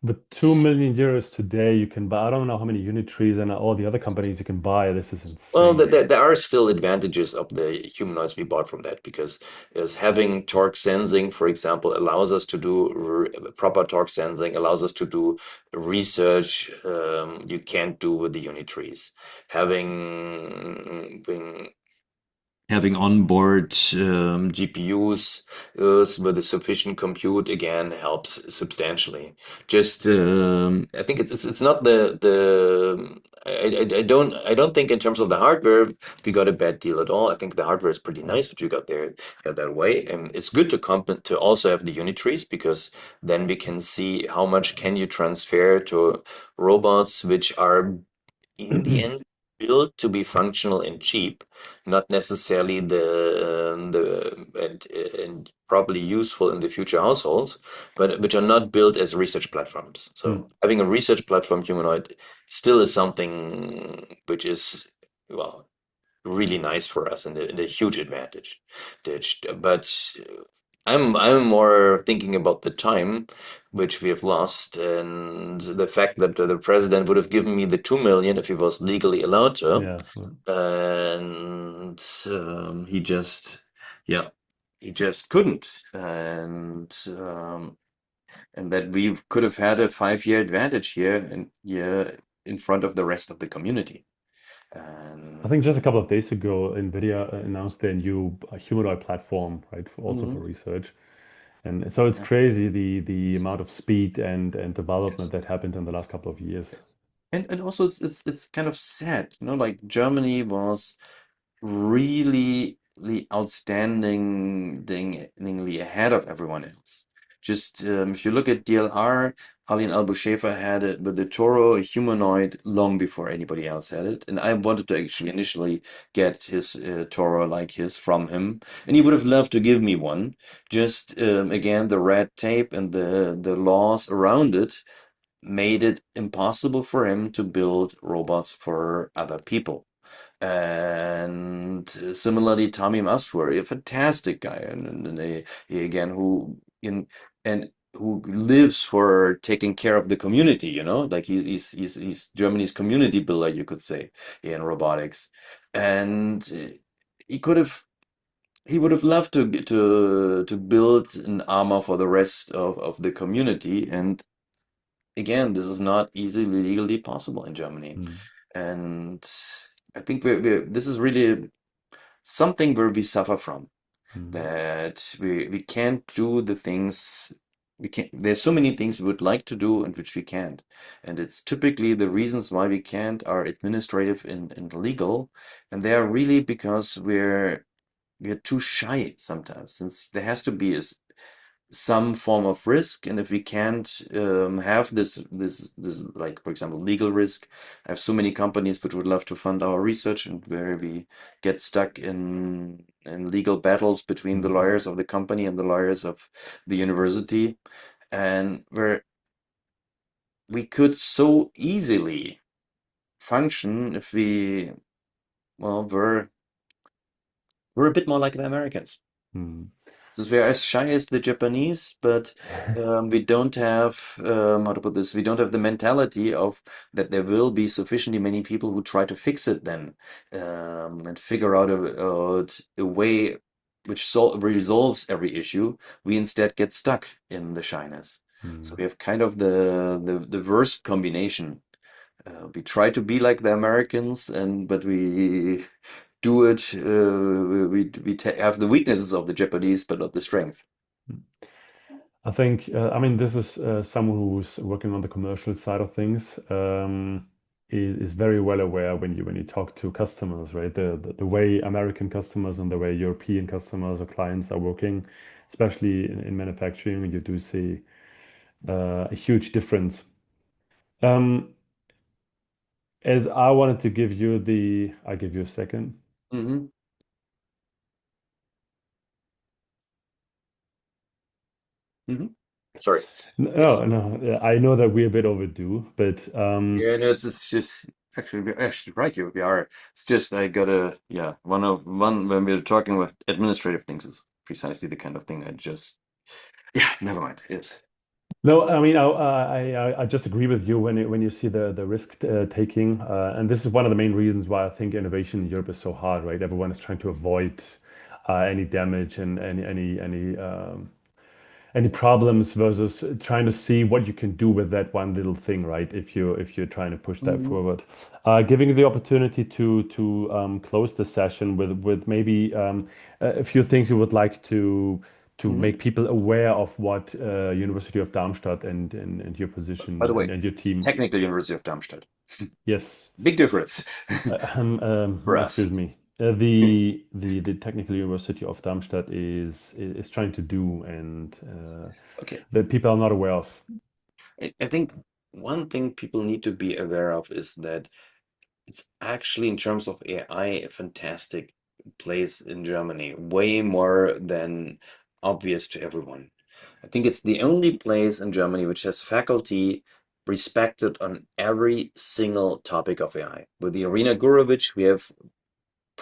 with 2 million euros today, you can buy, I don't know how many Unitrees and all the other companies you can buy. This is Well, insane. there are still advantages of the humanoids we bought from that because as having torque sensing, for example, allows us to do proper torque sensing, allows us to do research you can't do with the Unitrees. Having onboard GPUs with a sufficient compute again helps substantially. Just I think it's not I don't think in terms of the hardware we got a bad deal at all. I think the hardware is pretty nice what you got there that way, and it's good to also have the Unitrees because then we can see how much can you transfer to robots which are in the end built to be functional and cheap, not necessarily and probably useful in the future households, but which are not built as research platforms. Hmm. So having a research platform humanoid still is something which is, well, really nice for us and a huge advantage. But I'm more thinking about the time which we have lost and the fact that the president would have given me the 2 million if he was legally allowed to, Yeah. Well, and yeah, he just couldn't, and that we could have had a 5-year advantage here in front of the rest of the community. I And think just a couple of days ago, NVIDIA announced their new humanoid platform, right, also for mhm, research. And so it's yeah, crazy the amount of speed and development yes. that happened in the last couple of years. And also it's kind of sad, like Germany was really outstandingly ahead of everyone else. Just if you look at DLR, Alin Al-Bushayfa had it with the Toro, a humanoid, long before anybody else had it. And I wanted to actually initially get his Toro like his from him, and he would have loved to give me one. Just again, the red tape and the laws around it made it impossible for him to build robots for other people. And similarly, Tamim Asfour, a fantastic guy, he again who lives for taking care of the community, like he's Germany's community builder, you could say, in robotics. And he could have he would have loved to build an armor for the rest of the community. And again, this is not easily legally possible in Germany. Mm, And I think this is really something where we suffer from, mm, that we can't do the things we can't. There's so many things we would like to do and which we can't. And it's typically the reasons why we can't are administrative and legal. And they are really because we're too shy sometimes, since there has to be some form of risk. And if we can't have this, like for example legal risk, I have so many companies which would love to fund our research, and where we get stuck in legal battles between the mm, lawyers of the company and the lawyers of the university, and where we could so easily function if we, well, we're a bit more like the Americans. mm, Since we're as shy as the Japanese, but we don't have, how to put this, we don't have the mentality of that there will be sufficiently many people who try to fix it then, and figure out a way which resolves every issue. We instead get stuck in the shyness. So mm. we have kind of the worst combination. We try to be like the Americans, but we do it. We have the weaknesses of the Japanese, but not the strength. I think, I mean, this is someone who's working on the commercial side of things, is very well aware when you talk to customers, right? The way American customers and the way European customers or clients are working, especially in manufacturing, you do see a huge difference. Um, as I wanted to give you I'll give you a second. Hmm. Hmm. Sorry. Yes. No, no, I know that we're a bit overdue, but Yeah, no, it's just actually we're actually right here. We are. It's just I gotta, yeah, one when we're talking about administrative things is precisely the kind of thing I just, yeah, never mind. no, I mean, I just agree with you when you see the risk taking, and this is one of the main reasons why I think innovation in Europe is so hard, right? Everyone is trying to avoid any damage and any problems versus trying to see what you can do with that one little thing, right? If you're trying to push that Mhm. forward, giving you the opportunity to close the session with maybe a few things you would like to Hmm. make people aware of what University of Darmstadt and your By position the way, and your team. Technical University of Darmstadt. Yes. Big difference for us. Excuse me. The Technical University of Darmstadt is trying to do and Okay. that people are not aware of. I think one thing people need to be aware of is that it's actually, in terms of AI, a fantastic place in Germany, way more than obvious to everyone. I think it's the only place in Germany which has faculty respected on every single topic of AI. With the Arena Gurovich, we have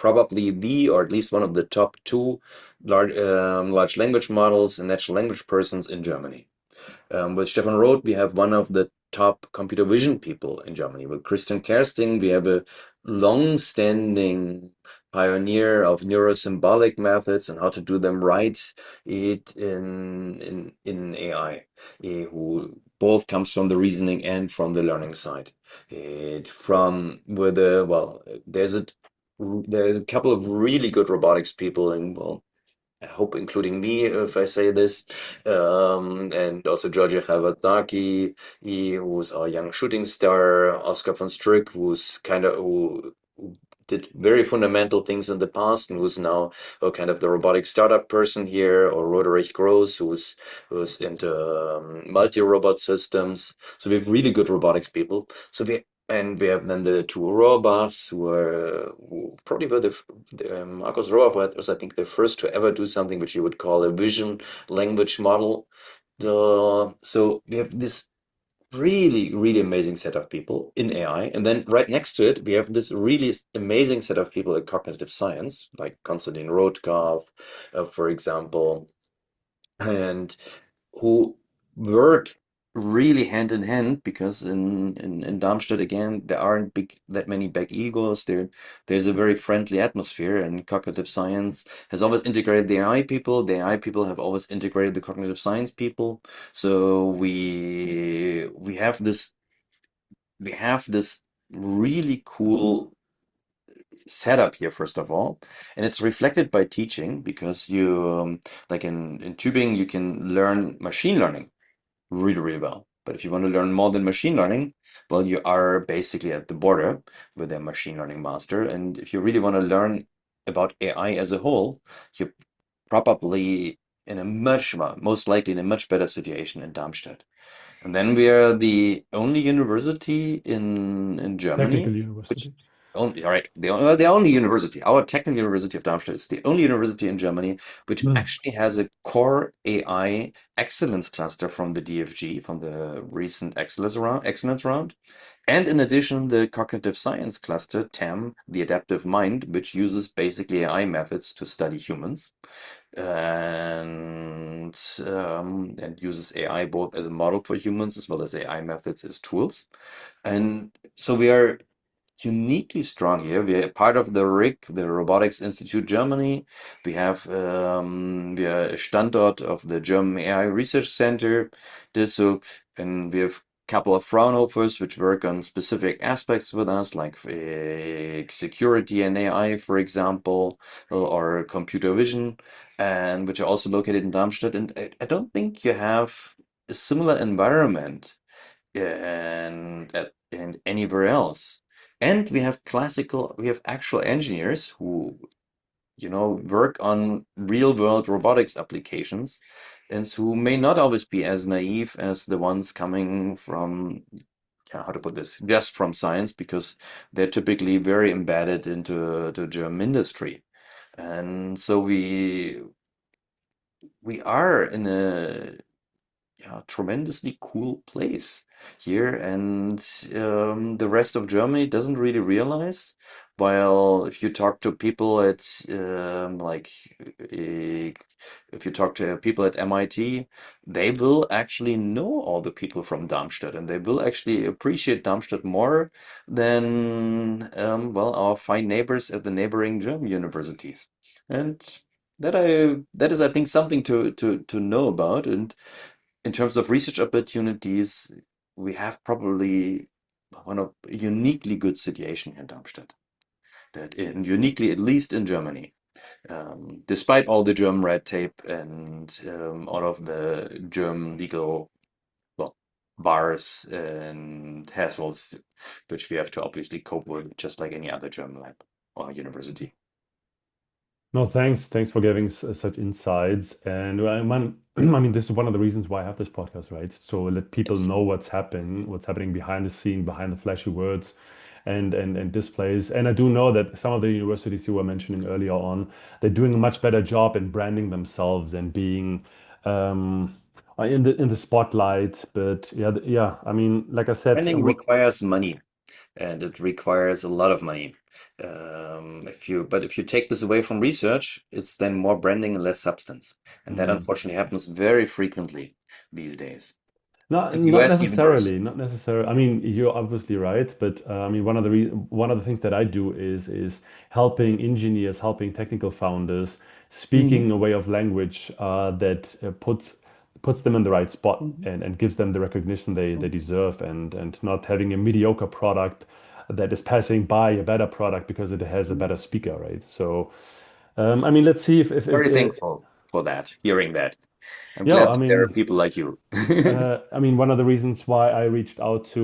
probably the, or at least one of the top two large language models and natural language persons in Germany. With Stefan Roth, we have one of the top computer vision people in Germany. With Christian Kersting, we have a long-standing pioneer of neurosymbolic methods and how to do them right in AI, who both comes from the reasoning and from the learning side. There's a couple of really good robotics people, and well, I hope including me if I say this, and also Georgia Khavataki, who's our young shooting star, Oscar von Strick, who did very fundamental things in the past and who's now kind of the robotic startup person here, or Roderick Gross, who's into multi-robot systems. So we have really good robotics people. And we have then the two robots who probably were the Markus Rohrwacht was, I think, the first to ever do something which you would call a vision language model. So we have this really, really amazing set of people in AI. And then right next to it, we have this really amazing set of people in cognitive science, like Konstantin Rotkov, for example, and who work really hand in hand, because in Darmstadt, again, there aren't that many big egos. There's a very friendly atmosphere, and cognitive science has always integrated the AI people. The AI people have always integrated the cognitive science people. So we have this really cool setup here, first of all, and it's reflected by teaching, because like in Tübingen, you can learn machine learning really, really well. But if you want to learn more than machine learning, well, you are basically at the border with a machine learning master. And if you really want to learn about AI as a whole, you're probably most likely in a much better situation in Darmstadt. And then we are the only university in Technical Germany, which university. only, all right, the only university, our Technical University of Darmstadt is the only university in Germany which Mm. actually has a core AI excellence cluster from the DFG, from the recent excellence round. And in addition, the cognitive science cluster, TAM, the adaptive mind, which uses basically AI methods to study humans and uses AI both as a model for humans as well as AI methods as tools. And so we are uniquely strong here. We are part of the RIC, the Robotics Institute Germany. We are a Standort of the German AI Research Center. And we have a couple of Fraunhofers which work on specific aspects with us, like security and AI, for example, or computer vision, and which are also located in Darmstadt. And I don't think you have a similar environment and anywhere else. And we have actual engineers who, work on real world robotics applications, and who may not always be as naive as the ones coming from, yeah, how to put this, just from science, because they're typically very embedded into the German industry. And so we are in a, yeah, tremendously cool place here, and the rest of Germany doesn't really realize. While if you talk to people at uh, if you talk to people at MIT, they will actually know all the people from Darmstadt, and they will actually appreciate Darmstadt more than well, our fine neighbors at the neighboring German universities. And that is, I think, something to know about. And in terms of research opportunities, we have probably one of a uniquely good situation here in Darmstadt. Uniquely, at least in Germany, despite all the German red tape and all of the German legal, well, bars and hassles, which we have to obviously cope with, just like any other German lab or university. No, thanks. Thanks for giving such insights. And I mean, this is one of the reasons why I have this podcast, right? So let people Yes. know what's happening behind the scene, behind the flashy words and displays. And I do know that some of the universities you were mentioning earlier on, they're doing a much better job in branding themselves and being um, in the spotlight. But yeah, yeah. I mean, like I said, Branding requires money. and it requires a lot of money. But if you take this away from research, it's then more branding and less substance. And that Mm. unfortunately happens very frequently these days. Not In the not US, even worse. necessarily, not necessarily. I mean, you're obviously right, but I mean, one of the things that I do is helping engineers, helping technical founders, Mhm. speaking a way of language that puts them in the right spot and gives them the recognition they deserve, and not having a mediocre product that is passing by a better product because it has a better speaker, right? So, I mean, let's see if Very thankful for that, hearing that. I'm yeah, glad I that there are mean. people like you. I mean, one of the reasons why I reached out to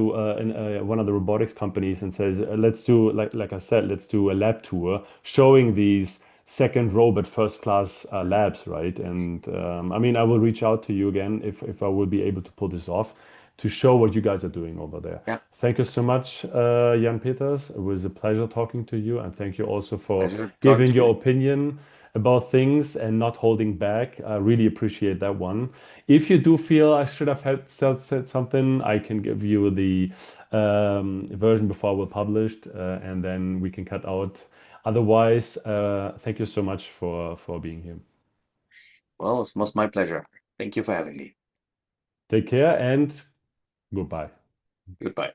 one of the robotics companies and says, let's do, like I said, let's do a lab tour showing these second robot first class labs, right? And I mean, I will reach out to you again if I will be able to pull this off to show what you guys are doing over there. Yeah, Thank you so much, Jan Peters. It was a pleasure talking to you, and thank you also for pleasure talking giving to your you. opinion about things and not holding back. I really appreciate that one. If you do feel I should have said something, I can give you the version before we're published, and then we can cut out. Otherwise, thank you so much for being here. Well, it was my pleasure. Thank you for having me. Take care and goodbye. Goodbye.